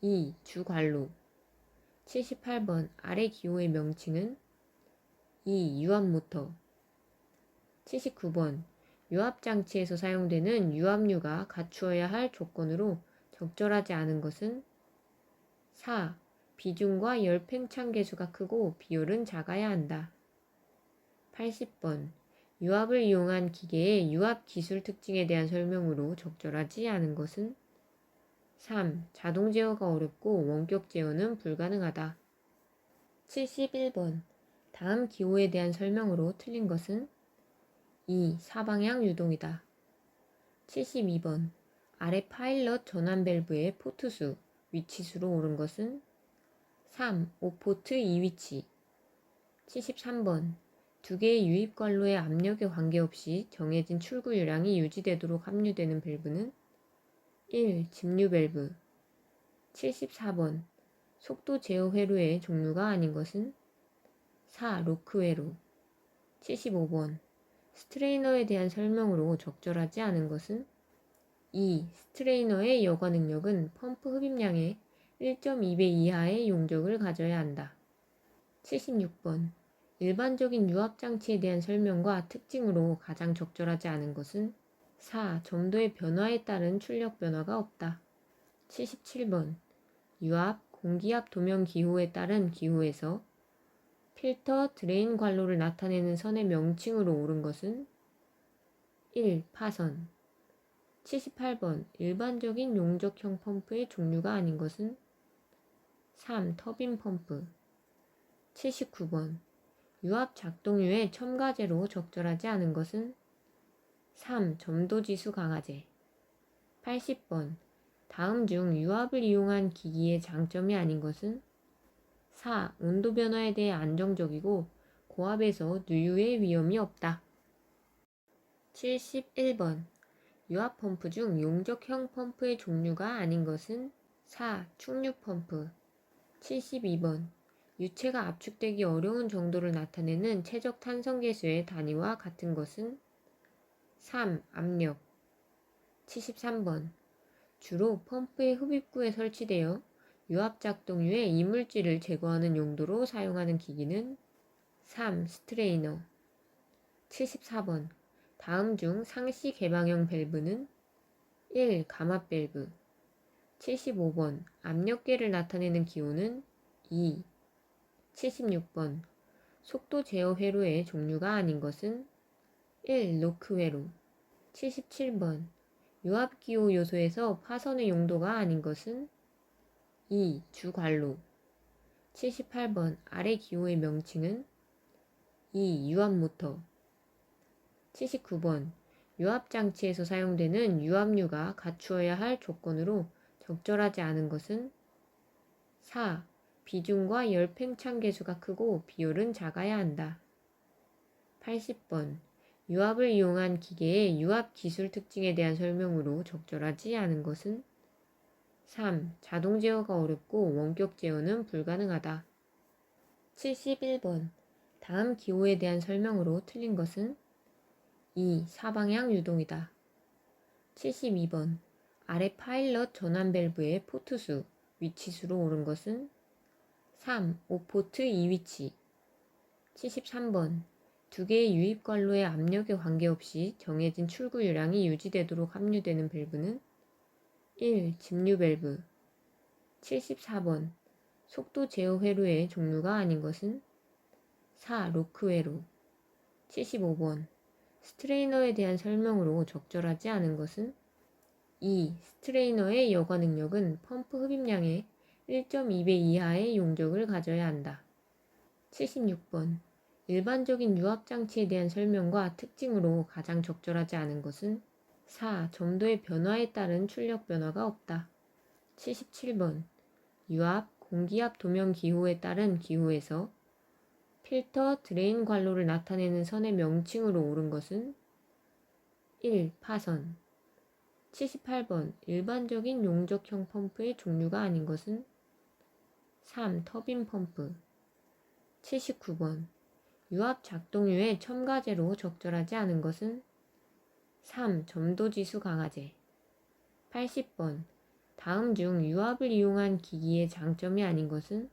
2. 주관로. 78번 아래 기호의 명칭은 2. 유압 모터. 79번 유압 장치에서 사용되는 유압류가 갖추어야 할 조건으로 적절하지 않은 것은 4. 비중과 열 팽창 계수가 크고 비율은 작아야 한다. 80번 유압을 이용한 기계의 유압 기술 특징에 대한 설명으로 적절하지 않은 것은 3. 자동 제어가 어렵고 원격 제어는 불가능하다. 71번 다음 기호에 대한 설명으로 틀린 것은 2. 사방향 유동이다. 72번 아래 파일럿 전환 밸브의 포트수, 위치수로 옳은 것은 3. 5포트 2위치. 73번 두 개의 유입 관로의 압력에 관계없이 정해진 출구 요량이 유지되도록 함유되는 밸브는 1. 집류 밸브. 74번. 속도 제어 회로의 종류가 아닌 것은 4. 로크 회로. 75번. 스트레이너에 대한 설명으로 적절하지 않은 것은 2. 스트레이너의 여과 능력은 펌프 흡입량의 1.2배 이하의 용적을 가져야 한다. 76번. 일반적인 유압장치에 대한 설명과 특징으로 가장 적절하지 않은 것은 4. 점도의 변화에 따른 출력 변화가 없다. 77번. 유압, 공기압 도면 기호에 따른 기호에서 필터, 드레인 관로를 나타내는 선의 명칭으로 옳은 것은 1. 파선. 78번. 일반적인 용적형 펌프의 종류가 아닌 것은 3. 터빈 펌프. 79번. 유압 작동유의 첨가제로 적절하지 않은 것은 3. 점도지수 강화제. 80번. 다음 중 유압을 이용한 기기의 장점이 아닌 것은 4. 온도 변화에 대해 안정적이고 고압에서 누유의 위험이 없다. 71번. 유압 펌프 중 용적형 펌프의 종류가 아닌 것은 4. 충류 펌프. 72번. 유체가 압축되기 어려운 정도를 나타내는 최적 탄성 계수의 단위와 같은 것은 3. 압력. 73번. 주로 펌프의 흡입구에 설치되어 유압 작동유의 이물질을 제거하는 용도로 사용하는 기기는 3. 스트레이너. 74번. 다음 중 상시 개방형 밸브는 1. 감압 밸브. 75번. 압력계를 나타내는 기호는 2. 76번. 속도 제어 회로의 종류가 아닌 것은 1. 로크 회로. 77번. 유압 기호 요소에서 파선의 용도가 아닌 것은 2. 주관로. 78번. 아래 기호의 명칭은 2. 유압 모터. 79번. 유압 장치에서 사용되는 유압류가 갖추어야 할 조건으로 적절하지 않은 것은 4. 비중과 열 팽창 계수가 크고 비율은 작아야 한다. 80번. 유압을 이용한 기계의 유압 기술 특징에 대한 설명으로 적절하지 않은 것은 3. 자동 제어가 어렵고 원격 제어는 불가능하다. 71번. 다음 기호에 대한 설명으로 틀린 것은 2. 사방향 유동이다. 72번. 아래 파일럿 전환 밸브의 포트수, 위치수로 옳은 것은 3. 5포트 2위치. 73번. 두 개의 유입 관로의 압력에 관계없이 정해진 출구유량이 유지되도록 함유되는 밸브는 1. 집류 밸브. 74번. 속도 제어 회로의 종류가 아닌 것은 4. 로크 회로. 75번. 스트레이너에 대한 설명으로 적절하지 않은 것은 2. 스트레이너의 여과 능력은 펌프 흡입량의 1.2배 이하의 용적을 가져야 한다. 76번. 일반적인 유압장치에 대한 설명과 특징으로 가장 적절하지 않은 것은 4. 점도의 변화에 따른 출력 변화가 없다. 77번. 유압, 공기압 도면 기호에 따른 기호에서 필터, 드레인 관로를 나타내는 선의 명칭으로 옳은 것은 1. 파선. 78번. 일반적인 용적형 펌프의 종류가 아닌 것은 3. 터빈 펌프. 79번. 유압 작동유의 첨가제로 적절하지 않은 것은 3. 점도지수 강화제. 80번. 다음 중 유압을 이용한 기기의 장점이 아닌 것은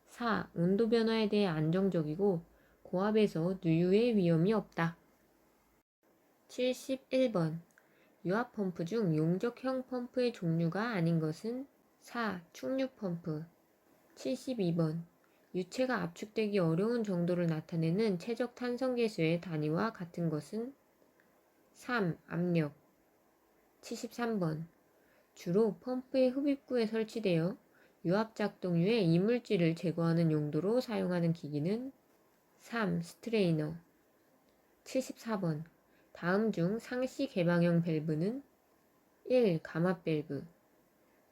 4. 온도 변화에 대해 안정적이고 고압에서 누유의 위험이 없다. 71번. 유압 펌프 중 용적형 펌프의 종류가 아닌 것은 4. 충류 펌프. 72번. 유체가 압축되기 어려운 정도를 나타내는 최적 탄성 계수의 단위와 같은 것은 3. 압력. 73번. 주로 펌프의 흡입구에 설치되어 유압 작동유의 이물질을 제거하는 용도로 사용하는 기기는 3. 스트레이너. 74번. 다음 중 상시 개방형 밸브는 1. 감압 밸브.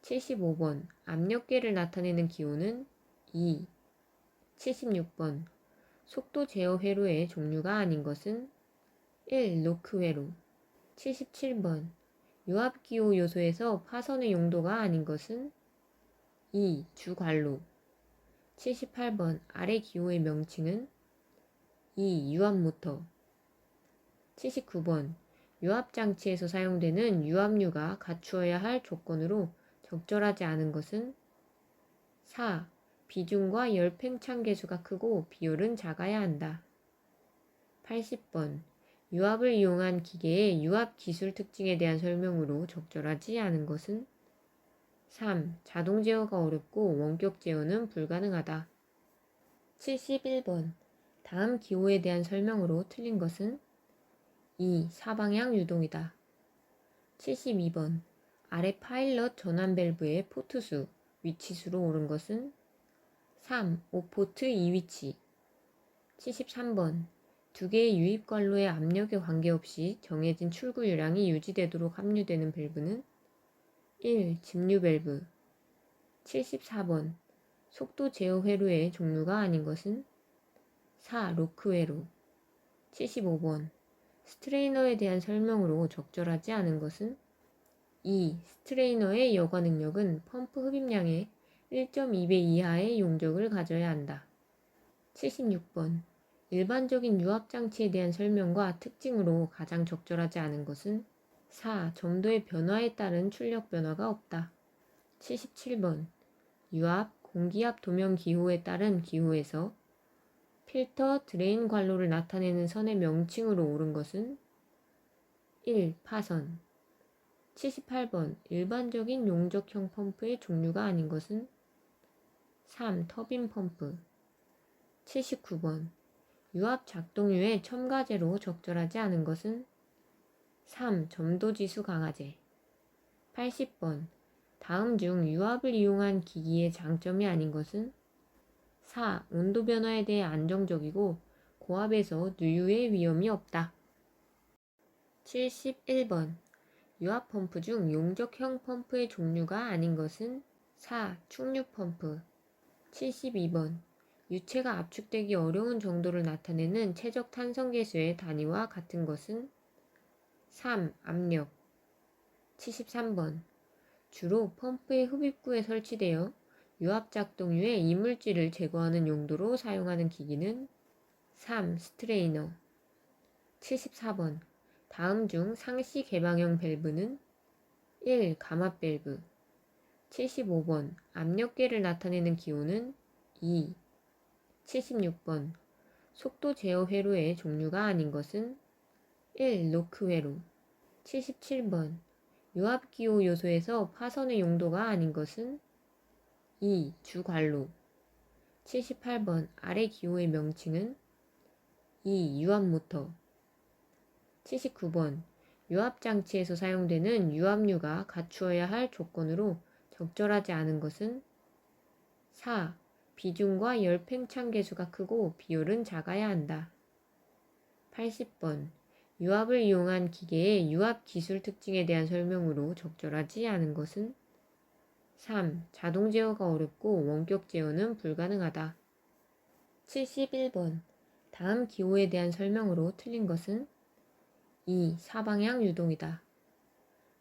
75번. 압력계를 나타내는 기호는 2. 76번. 속도 제어 회로의 종류가 아닌 것은 1. 로크 회로. 77번. 유압기호 요소에서 파선의 용도가 아닌 것은 2. 주관로. 78번 아래 기호의 명칭은 2. 유압모터. 79번 유압장치에서 사용되는 유압류가 갖추어야 할 조건으로 적절하지 않은 것은 4. 비중과 열 팽창 계수가 크고 비율은 작아야 한다. 80번 유압을 이용한 기계의 유압 기술 특징에 대한 설명으로 적절하지 않은 것은 3. 자동 제어가 어렵고 원격 제어는 불가능하다. 71번 다음 기호에 대한 설명으로 틀린 것은 2. 사방향 유동이다. 72번 아래 파일럿 전환 밸브의 포트수, 위치수로 옳은 것은 3. 5포트 2위치. 73번 두 개의 유입 관로의 압력에 관계없이 정해진 출구 요량이 유지되도록 함유되는 밸브는 1. 집류 밸브. 74번 속도 제어 회로의 종류가 아닌 것은 4. 로크 회로. 75번 스트레이너에 대한 설명으로 적절하지 않은 것은 2. 스트레이너의 여과 능력은 펌프 흡입량의 1.2배 이하의 용적을 가져야 한다. 76번 일반적인 유압장치에 대한 설명과 특징으로 가장 적절하지 않은 것은 4. 점도의 변화에 따른 출력 변화가 없다. 77번 유압, 공기압 도면 기호에 따른 기호에서 필터, 드레인 관로를 나타내는 선의 명칭으로 옳은 것은 1. 파선. 78번 일반적인 용적형 펌프의 종류가 아닌 것은 3. 터빈 펌프. 79번 유압 작동유의 첨가제로 적절하지 않은 것은 3. 점도지수 강화제. 80번 다음 중 유압을 이용한 기기의 장점이 아닌 것은 4. 온도 변화에 대해 안정적이고 고압에서 누유의 위험이 없다. 71번 유압 펌프 중 용적형 펌프의 종류가 아닌 것은 4. 충육 펌프. 72번 유체가 압축되기 어려운 정도를 나타내는 최적 탄성 계수의 단위와 같은 것은 3. 압력. 73번 주로 펌프의 흡입구에 설치되어 유압 작동유의 이물질을 제거하는 용도로 사용하는 기기는 3. 스트레이너. 74번 다음 중 상시 개방형 밸브는 1. 감압 밸브. 75번 압력계를 나타내는 기호는 2. 76번 속도 제어 회로의 종류가 아닌 것은 1. 로크 회로. 77번 유압 기호 요소에서 파선의 용도가 아닌 것은 2. 주관로. 78번 아래 기호의 명칭은 2. 유압모터. 79번 유압장치에서 사용되는 유압류가 갖추어야 할 조건으로 적절하지 않은 것은 4. 비중과 열 팽창 계수가 크고 비율은 작아야 한다. 80번 유압을 이용한 기계의 유압 기술 특징에 대한 설명으로 적절하지 않은 것은 3. 자동 제어가 어렵고 원격 제어는 불가능하다. 71번 다음 기호에 대한 설명으로 틀린 것은 2. 사방향 유동이다.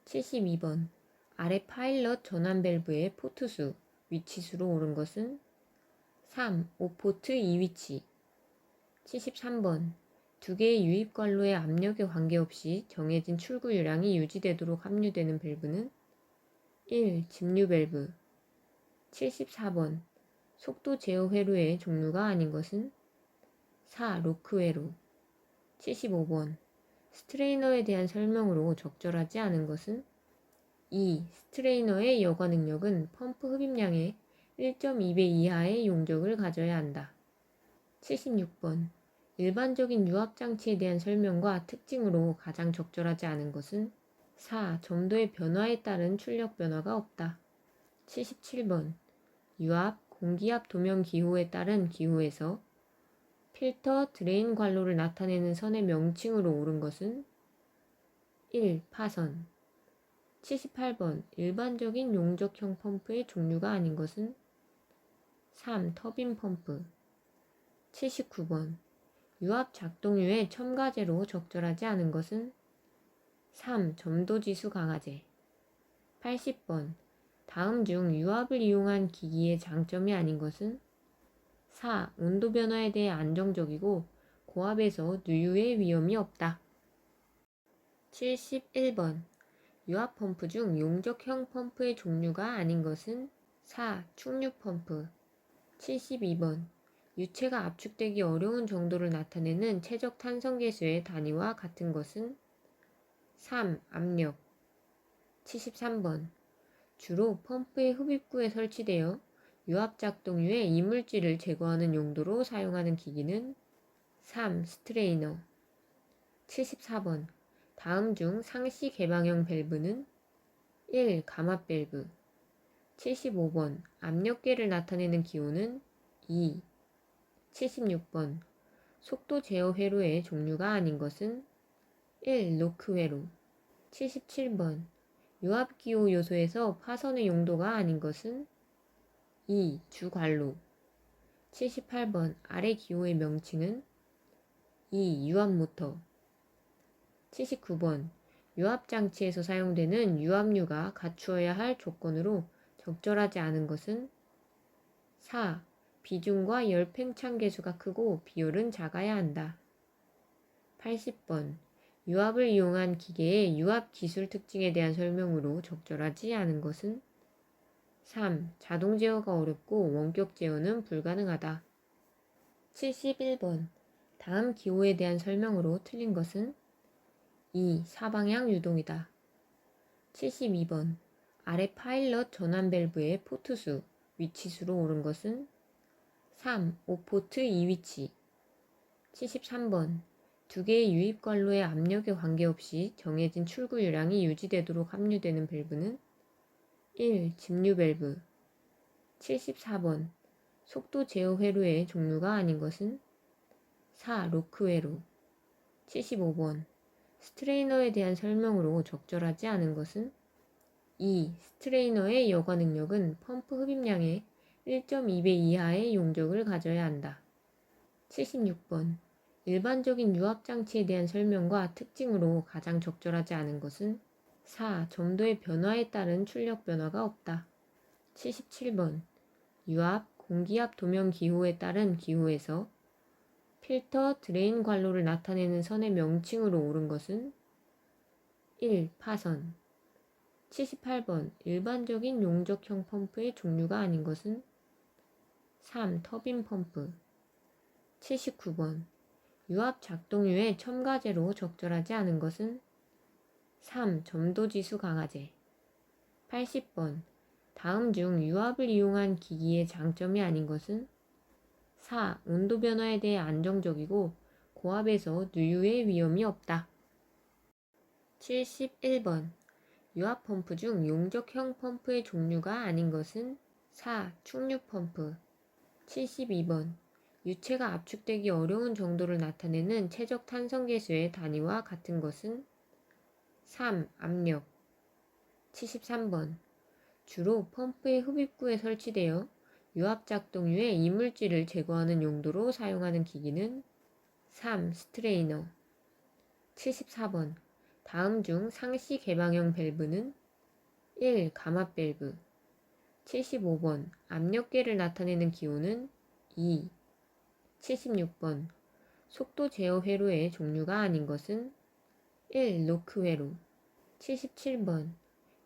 72번 아래 파일럿 전환 밸브의 포트수, 위치수로 옳은 것은 3. 5포트 2위치. 73번 두 개의 유입 관로의 압력에 관계없이 정해진 출구 요량이 유지되도록 함유되는 밸브는 1. 집류 밸브. 74번 속도 제어 회로의 종류가 아닌 것은 4. 로크 회로. 75번 스트레이너에 대한 설명으로 적절하지 않은 것은 2. 스트레이너의 여과 능력은 펌프 흡입량의 1.2배 이하의 용적을 가져야 한다. 76번 일반적인 유압장치에 대한 설명과 특징으로 가장 적절하지 않은 것은 4. 점도의 변화에 따른 출력 변화가 없다. 77번 유압, 공기압 도면 기호에 따른 기호에서 필터, 드레인 관로를 나타내는 선의 명칭으로 옳은 것은 1. 파선. 78번 일반적인 용적형 펌프의 종류가 아닌 것은 3. 터빈 펌프. 79번 유압 작동유의 첨가제로 적절하지 않은 것은 3. 점도지수 강화제. 80번. 다음 중 유압을 이용한 기기의 장점이 아닌 것은? 4. 온도 변화에 대해 안정적이고 고압에서 누유의 위험이 없다. 71번. 유압 펌프 중 용접형 펌프의 종류가 아닌 것은? 4. 충류 펌프. 72번. 유체가 압축되기 어려운 정도를 나타내는 최적 탄성 계수의 단위와 같은 것은? 3. 압력. 73번. 주로 펌프의 흡입구에 설치되어 유압 작동 후에 이물질을 제거하는 용도로 사용하는 기기는? 3. 스트레이너. 74번. 다음 중 상시 개방형 밸브는? 1. 감압 밸브. 75번. 압력계를 나타내는 기호는? 2. 76번. 속도 제어 회로의 종류가 아닌 것은? 1. 노크 회로. 77번. 유압 기호 요소에서 파선의 용도가 아닌 것은? 2. 주관로. 78번. 아래 기호의 명칭은? 2. 유압 모터. 79번. 유압 장치에서 사용되는 유압류가 갖추어야 할 조건으로 적절하지 않은 것은? 4. 비중과 열 팽창 계수가 크고 비율은 작아야 한다. 80번. 유압을 이용한 기계의 유압 기술 특징에 대한 설명으로 적절하지 않은 것은? 3. 자동 제어가 어렵고 원격 제어는 불가능하다. 71번. 다음 기호에 대한 설명으로 틀린 것은? 2. 사방향 유동이다. 72번. 아래 파일럿 전환 밸브의 포트수, 위치수로 옳은 것은? 3. 5포트 2위치. 73번. 두 개의 유입 관로의 압력에 관계없이 정해진 출구 유량이 유지되도록 함유되는 밸브는? 1. 집류 밸브. 74번. 속도 제어 회로의 종류가 아닌 것은? 4. 로크 회로. 75번. 스트레이너에 대한 설명으로 적절하지 않은 것은? 2. 스트레이너의 여과 능력은 펌프 흡입량의 1.2배 이하의 용적을 가져야 한다. 76번. 일반적인 유압장치에 대한 설명과 특징으로 가장 적절하지 않은 것은? 4. 점도의 변화에 따른 출력 변화가 없다. 77번. 유압, 공기압 도면 기호에 따른 기호에서 필터, 드레인 관로를 나타내는 선의 명칭으로 옳은 것은? 1. 파선. 78번. 일반적인 용접형 펌프의 종류가 아닌 것은? 3. 터빈 펌프. 79번. 유압 작동 후에 첨가제로 적절하지 않은 것은? 3. 점도지수 강화제. 80번. 다음 중 유압을 이용한 기기의 장점이 아닌 것은? 4. 온도 변화에 대해 안정적이고 고압에서 누유의 위험이 없다. 71번. 유압 펌프 중 용접형 펌프의 종류가 아닌 것은? 4. 충류 펌프. 72번. 유체가 압축되기 어려운 정도를 나타내는 최적 탄성 계수의 단위와 같은 것은? 3. 압력. 73번. 주로 펌프의 흡입구에 설치되어 유압 작동 후에 이물질을 제거하는 용도로 사용하는 기기는? 3. 스트레이너. 74번. 다음 중 상시 개방형 밸브는? 1. 감압 밸브. 75번. 압력계를 나타내는 기호는? 2. 76번. 속도 제어 회로의 종류가 아닌 것은? 1. 노크 회로. 77번.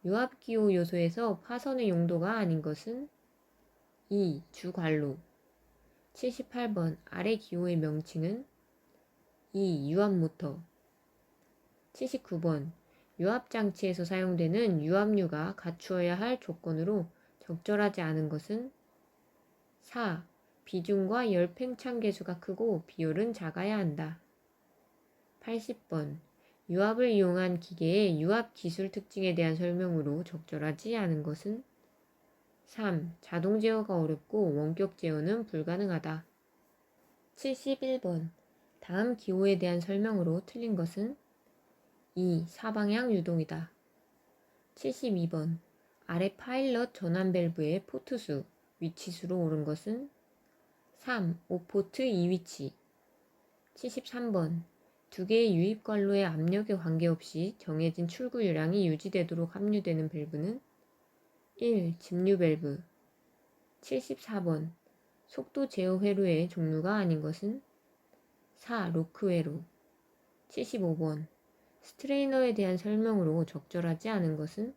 유압 기호 요소에서 파선의 용도가 아닌 것은? 2. 주관로. 78번. 아래 기호의 명칭은? 2. 유압 모터. 79번. 유압 장치에서 사용되는 유압류가 갖추어야 할 조건으로 적절하지 않은 것은? 4. 비중과 열 팽창 계수가 크고 비율은 작아야 한다. 80번. 유압을 이용한 기계의 유압 기술 특징에 대한 설명으로 적절하지 않은 것은? 3. 자동 제어가 어렵고 원격 제어는 불가능하다. 71번. 다음 기호에 대한 설명으로 틀린 것은? 2. 사방향 유동이다. 72번. 아래 파일럿 전환 밸브의 포트수, 위치수로 옳은 것은? 3. 5포트 2위치. 73번. 두 개의 유입 관로의 압력에 관계없이 정해진 출구유량이 유지되도록 함유되는 밸브는 1. 집류 밸브. 74번 속도 제어 회로의 종류가 아닌 것은 4. 로크 회로. 75번 스트레이너에 대한 설명으로 적절하지 않은 것은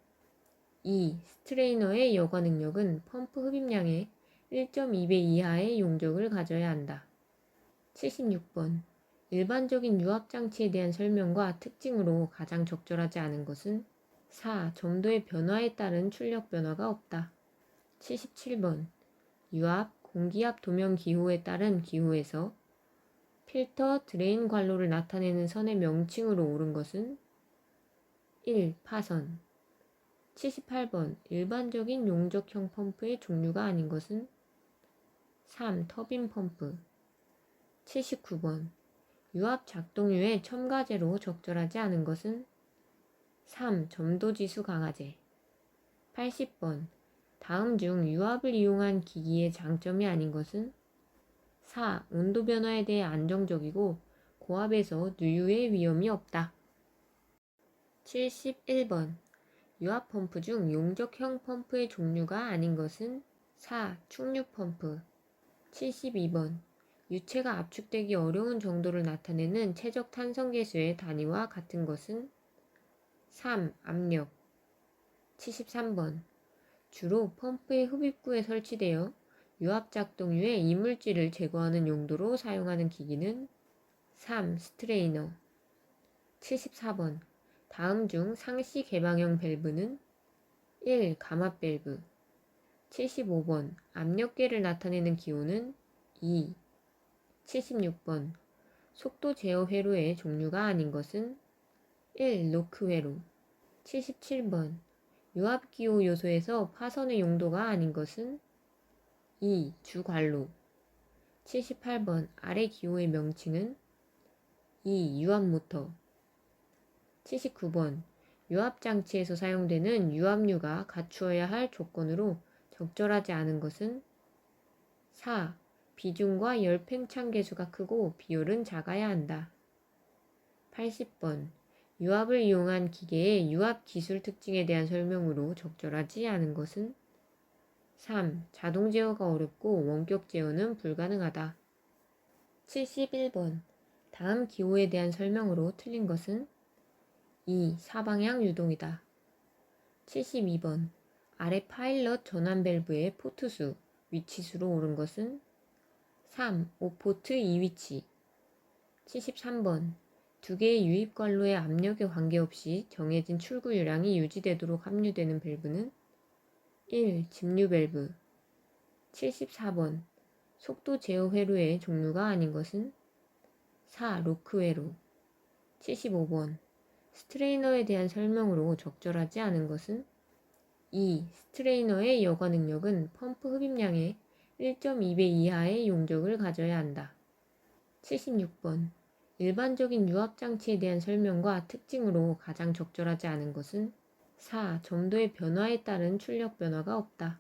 2. 스트레이너의 여과 능력은 펌프 흡입량의 1.2배 이하의 용적을 가져야 한다. 76번 일반적인 유압장치에 대한 설명과 특징으로 가장 적절하지 않은 것은 4. 점도의 변화에 따른 출력 변화가 없다. 77번 유압, 공기압 도면 기호에 따른 기호에서 필터, 드레인 관로를 나타내는 선의 명칭으로 옳은 것은 1. 파선. 78번 일반적인 용적형 펌프의 종류가 아닌 것은 3. 터빈 펌프. 79번 유압 작동유의 첨가제로 적절하지 않은 것은 3. 점도지수 강화제. 80번 다음 중 유압을 이용한 기기의 장점이 아닌 것은 4. 온도 변화에 대해 안정적이고 고압에서 누유의 위험이 없다. 71번 유압 펌프 중 용적형 펌프의 종류가 아닌 것은 4. 충류 펌프. 72번 유체가 압축되기 어려운 정도를 나타내는 최적 탄성 계수의 단위와 같은 것은 3. 압력. 73번 주로 펌프의 흡입구에 설치되어 유압 작동유의 이물질을 제거하는 용도로 사용하는 기기는 3. 스트레이너. 74번 다음 중 상시 개방형 밸브는 1. 감압 밸브. 75번 압력계를 나타내는 기호는 2. 76번 속도 제어 회로의 종류가 아닌 것은 1. 로크 회로. 77번 유압 기호 요소에서 파선의 용도가 아닌 것은 2. 주관로. 78번 아래 기호의 명칭은 2. 유압 모터. 79번 유압 장치에서 사용되는 유압류가 갖추어야 할 조건으로 적절하지 않은 것은 4. 비중과 열 팽창 계수가 크고 비율은 작아야 한다. 80번 유압을 이용한 기계의 유압 기술 특징에 대한 설명으로 적절하지 않은 것은 3. 자동 제어가 어렵고 원격 제어는 불가능하다. 71번 다음 기호에 대한 설명으로 틀린 것은 2. 사방향 유동이다. 72번 아래 파일럿 전환 밸브의 포트수, 위치수로 옳은 것은 3. 5포트 2위치. 73번 두 개의 유입 관로의 압력에 관계없이 정해진 출구유량이 유지되도록 함유되는 밸브는 1. 집류 밸브. 74번 속도 제어 회로의 종류가 아닌 것은 4. 로크 회로. 75번 스트레이너에 대한 설명으로 적절하지 않은 것은 2. 스트레이너의 여과 능력은 펌프 흡입량의 1.2배 이하의 용적을 가져야 한다. 76번 일반적인 유압장치에 대한 설명과 특징으로 가장 적절하지 않은 것은 4. 점도의 변화에 따른 출력 변화가 없다.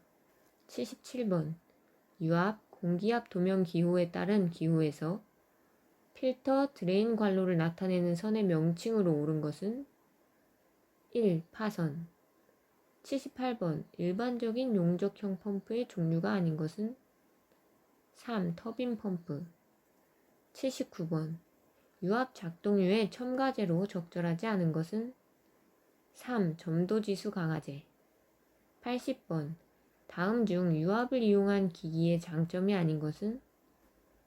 77번 유압, 공기압 도면 기호에 따른 기호에서 필터, 드레인 관로를 나타내는 선의 명칭으로 옳은 것은 1. 파선. 78번 일반적인 용적형 펌프의 종류가 아닌 것은 3. 터빈 펌프. 79번 유압 작동유의 첨가제로 적절하지 않은 것은 3. 점도지수 강화제. 80번 다음 중 유압을 이용한 기기의 장점이 아닌 것은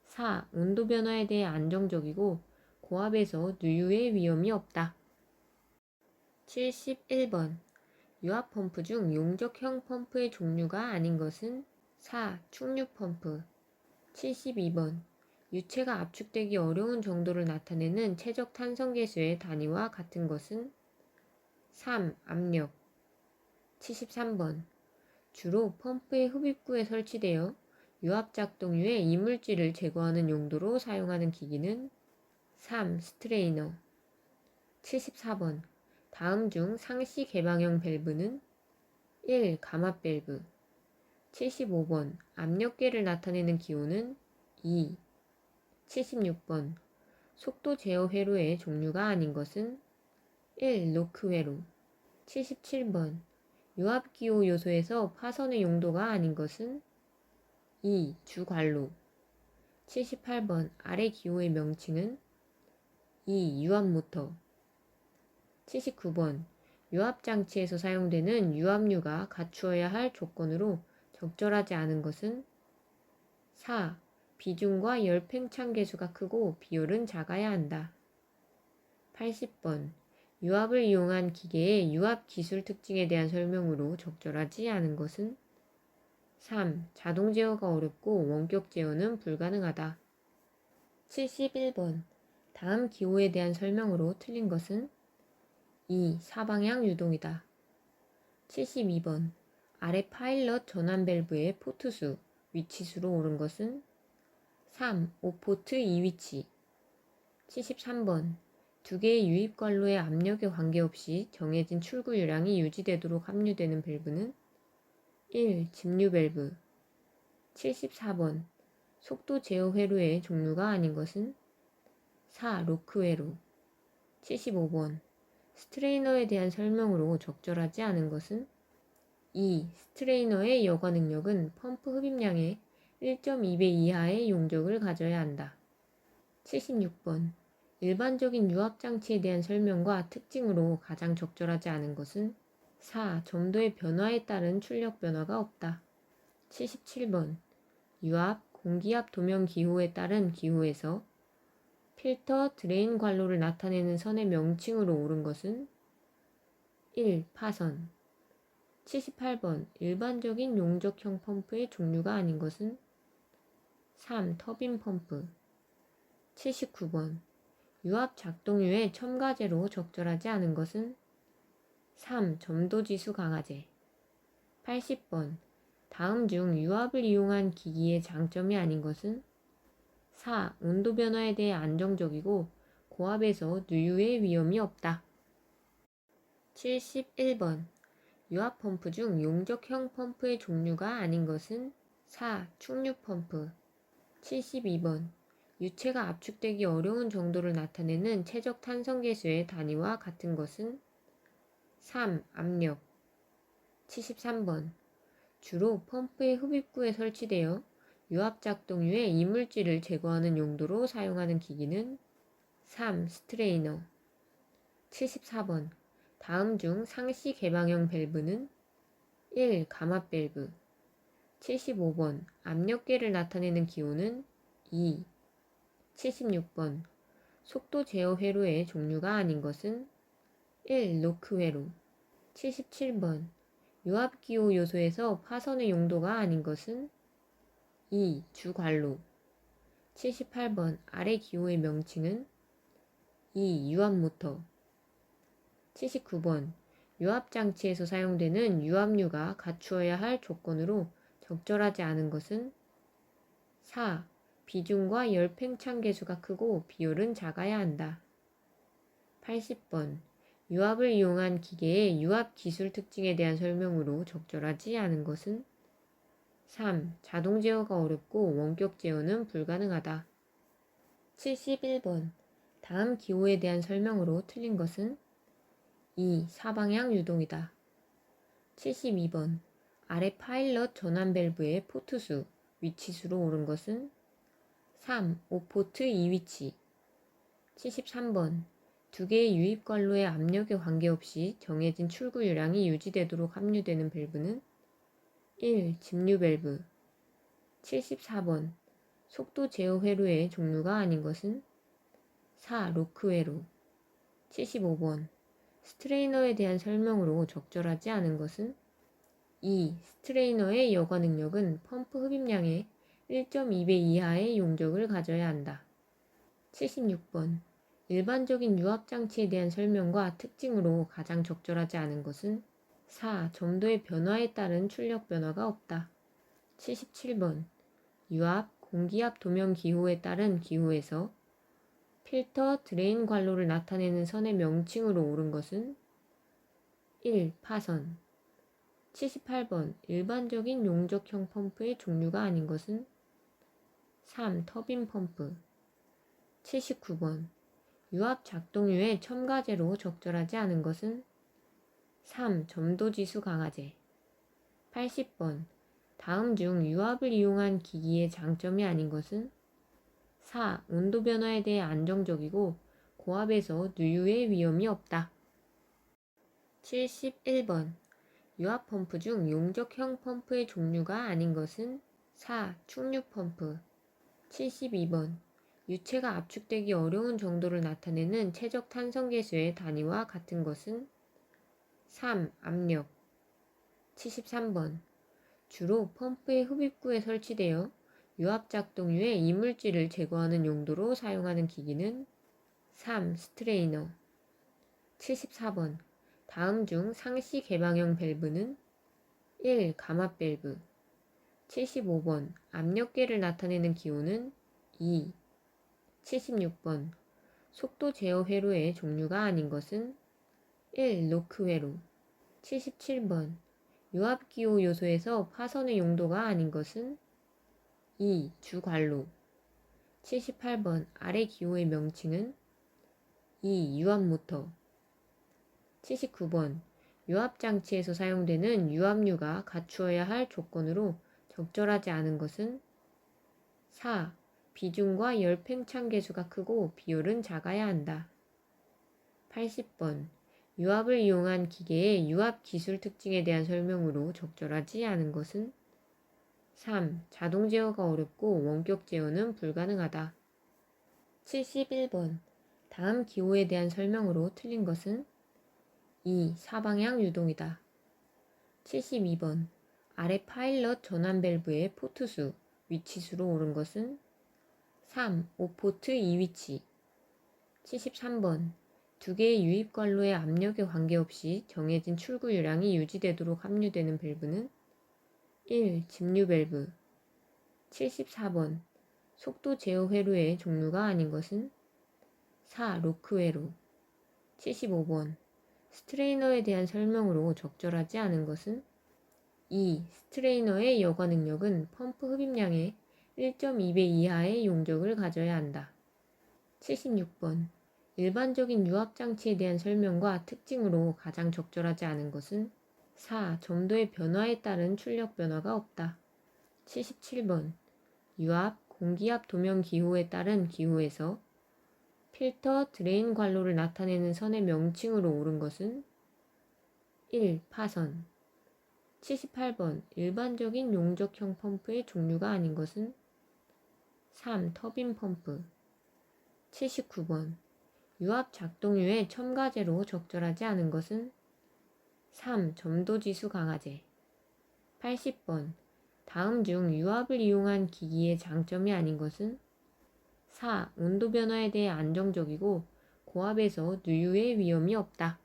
4. 온도 변화에 대해 안정적이고 고압에서 누유의 위험이 없다. 71번 유압 펌프 중 용적형 펌프의 종류가 아닌 것은 4. 충류 펌프. 72번 유체가 압축되기 어려운 정도를 나타내는 최적 탄성 계수의 단위와 같은 것은 3. 압력. 73번 주로 펌프의 흡입구에 설치되어 유압 작동유의 이물질을 제거하는 용도로 사용하는 기기는 3. 스트레이너. 74번 다음 중 상시 개방형 밸브는 1. 감압 밸브. 75번 압력계를 나타내는 기호는 2. 76번 속도 제어 회로의 종류가 아닌 것은 1. 노크 회로. 77번. 유압기호 요소에서 파선의 용도가 아닌 것은 2. 주관로. 78번. 아래 기호의 명칭은 2. 유압모터. 79번. 유압장치에서 사용되는 유압류가 갖추어야 할 조건으로 적절하지 않은 것은 4. 비중과 열팽창 계수가 크고 비율은 작아야 한다. 80번. 유압을 이용한 기계의 유압 기술 특징에 대한 설명으로 적절하지 않은 것은 3. 자동 제어가 어렵고 원격 제어는 불가능하다. 71번. 다음 기호에 대한 설명으로 틀린 것은 2. 사방향 유동이다. 72번. 아래 파일럿 전환 밸브의 포트수, 위치수로 옳은 것은 3. 5포트 2위치. 73번. 두 개의 유입 관로의 압력에 관계없이 정해진 출구 유량이 유지되도록 함유되는 밸브는 1. 집류 밸브. 74번. 속도 제어 회로의 종류가 아닌 것은 4. 로크 회로. 75번. 스트레이너에 대한 설명으로 적절하지 않은 것은 2. 스트레이너의 여과 능력은 펌프 흡입량의 1.2배 이하의 용적을 가져야 한다. 76번. 일반적인 유압장치에 대한 설명과 특징으로 가장 적절하지 않은 것은 4. 점도의 변화에 따른 출력 변화가 없다. 77번. 유압, 공기압 도면 기호에 따른 기호에서 필터, 드레인 관로를 나타내는 선의 명칭으로 옳은 것은 1. 파선. 78번. 일반적인 용적형 펌프의 종류가 아닌 것은 3. 터빈 펌프. 79번. 유압 작동유의 첨가제로 적절하지 않은 것은 3. 점도지수 강화제. 80번. 다음 중 유압을 이용한 기기의 장점이 아닌 것은 4. 온도 변화에 대해 안정적이고 고압에서 누유의 위험이 없다. 71번. 유압 펌프 중 용적형 펌프의 종류가 아닌 것은 4. 충육 펌프. 72번. 유체가 압축되기 어려운 정도를 나타내는 최적 탄성 계수의 단위와 같은 것은 3. 압력. 73번. 주로 펌프의 흡입구에 설치되어 유압 작동유의 이물질을 제거하는 용도로 사용하는 기기는 3. 스트레이너. 74번. 다음 중 상시 개방형 밸브는 1. 감압 밸브. 75번. 압력계를 나타내는 기호는 2. 76번. 속도 제어 회로의 종류가 아닌 것은 1. 노크 회로. 77번. 유압 기호 요소에서 파선의 용도가 아닌 것은 2. 주관로. 78번. 아래 기호의 명칭은 2. 유압모터. 79번. 유압장치에서 사용되는 유압류가 갖추어야 할 조건으로 적절하지 않은 것은 4. 비중과 열팽창 계수가 크고 비율은 작아야 한다. 80번. 유압을 이용한 기계의 유압 기술 특징에 대한 설명으로 적절하지 않은 것은 3. 자동 제어가 어렵고 원격 제어는 불가능하다. 71번. 다음 기호에 대한 설명으로 틀린 것은 2. 사방향 유동이다. 72번. 아래 파일럿 전환 밸브의 포트수, 위치수로 옳은 것은 3. 5포트 2위치. 73번. 두 개의 유입 관로의 압력에 관계없이 정해진 출구 유량이 유지되도록 함유되는 밸브는 1. 집류 밸브. 74번. 속도 제어 회로의 종류가 아닌 것은 4. 로크 회로. 75번. 스트레이너에 대한 설명으로 적절하지 않은 것은 2. 스트레이너의 여과 능력은 펌프 흡입량의 1.2배 이하의 용적을 가져야 한다. 76번. 일반적인 유압장치에 대한 설명과 특징으로 가장 적절하지 않은 것은 4. 점도의 변화에 따른 출력 변화가 없다. 77번. 유압, 공기압 도면 기호에 따른 기호에서 필터, 드레인 관로를 나타내는 선의 명칭으로 옳은 것은 1. 파선. 78번. 일반적인 용적형 펌프의 종류가 아닌 것은 3. 터빈 펌프. 79번. 유압 작동유의 첨가제로 적절하지 않은 것은 3. 점도지수 강화제. 80번. 다음 중 유압을 이용한 기기의 장점이 아닌 것은 4. 온도 변화에 대해 안정적이고 고압에서 누유의 위험이 없다. 71번. 유압 펌프 중 용접형 펌프의 종류가 아닌 것은 4. 충류 펌프. 72번. 유체가 압축되기 어려운 정도를 나타내는 최적 탄성 계수의 단위와 같은 것은 3. 압력. 73번. 주로 펌프의 흡입구에 설치되어 유압작동유의 이물질을 제거하는 용도로 사용하는 기기는 3. 스트레이너. 74번. 다음 중 상시 개방형 밸브는 1. 감압 밸브. 75번. 압력계를 나타내는 기호는 2. 76번. 속도 제어 회로의 종류가 아닌 것은 1. 노크 회로. 77번. 유압기호 요소에서 파선의 용도가 아닌 것은 2. 주관로. 78번. 아래 기호의 명칭은 2. 유압모터. 79번. 유압장치에서 사용되는 유압류가 갖추어야 할 조건으로 적절하지 않은 것은 4. 비중과 열 팽창 계수가 크고 비율은 작아야 한다. 80번. 유압을 이용한 기계의 유압 기술 특징에 대한 설명으로 적절하지 않은 것은 3. 자동 제어가 어렵고 원격 제어는 불가능하다. 71번. 다음 기호에 대한 설명으로 틀린 것은 2. 사방향 유동이다. 72번. 아래 파일럿 전환 밸브의 포트수, 위치수로 옳은 것은 3. 5포트 2위치. 73번. 두 개의 유입 관로의 압력에 관계없이 정해진 출구 유량이 유지되도록 함유되는 밸브는 1. 집류 밸브. 74번. 속도 제어 회로의 종류가 아닌 것은 4. 로크 회로. 75번. 스트레이너에 대한 설명으로 적절하지 않은 것은 2. 스트레이너의 여과 능력은 펌프 흡입량의 1.2배 이하의 용적을 가져야 한다. 76번. 일반적인 유압장치에 대한 설명과 특징으로 가장 적절하지 않은 것은 4. 점도의 변화에 따른 출력 변화가 없다. 77번. 유압, 공기압 도면 기호에 따른 기호에서 필터, 드레인 관로를 나타내는 선의 명칭으로 옳은 것은 1. 파선. 78번. 일반적인 용접형 펌프의 종류가 아닌 것은 3. 터빈 펌프. 79번. 유압 작동유의 첨가제로 적절하지 않은 것은 3. 점도지수 강화제. 80번. 다음 중 유압을 이용한 기기의 장점이 아닌 것은 4. 온도 변화에 대해 안정적이고 고압에서 누유의 위험이 없다.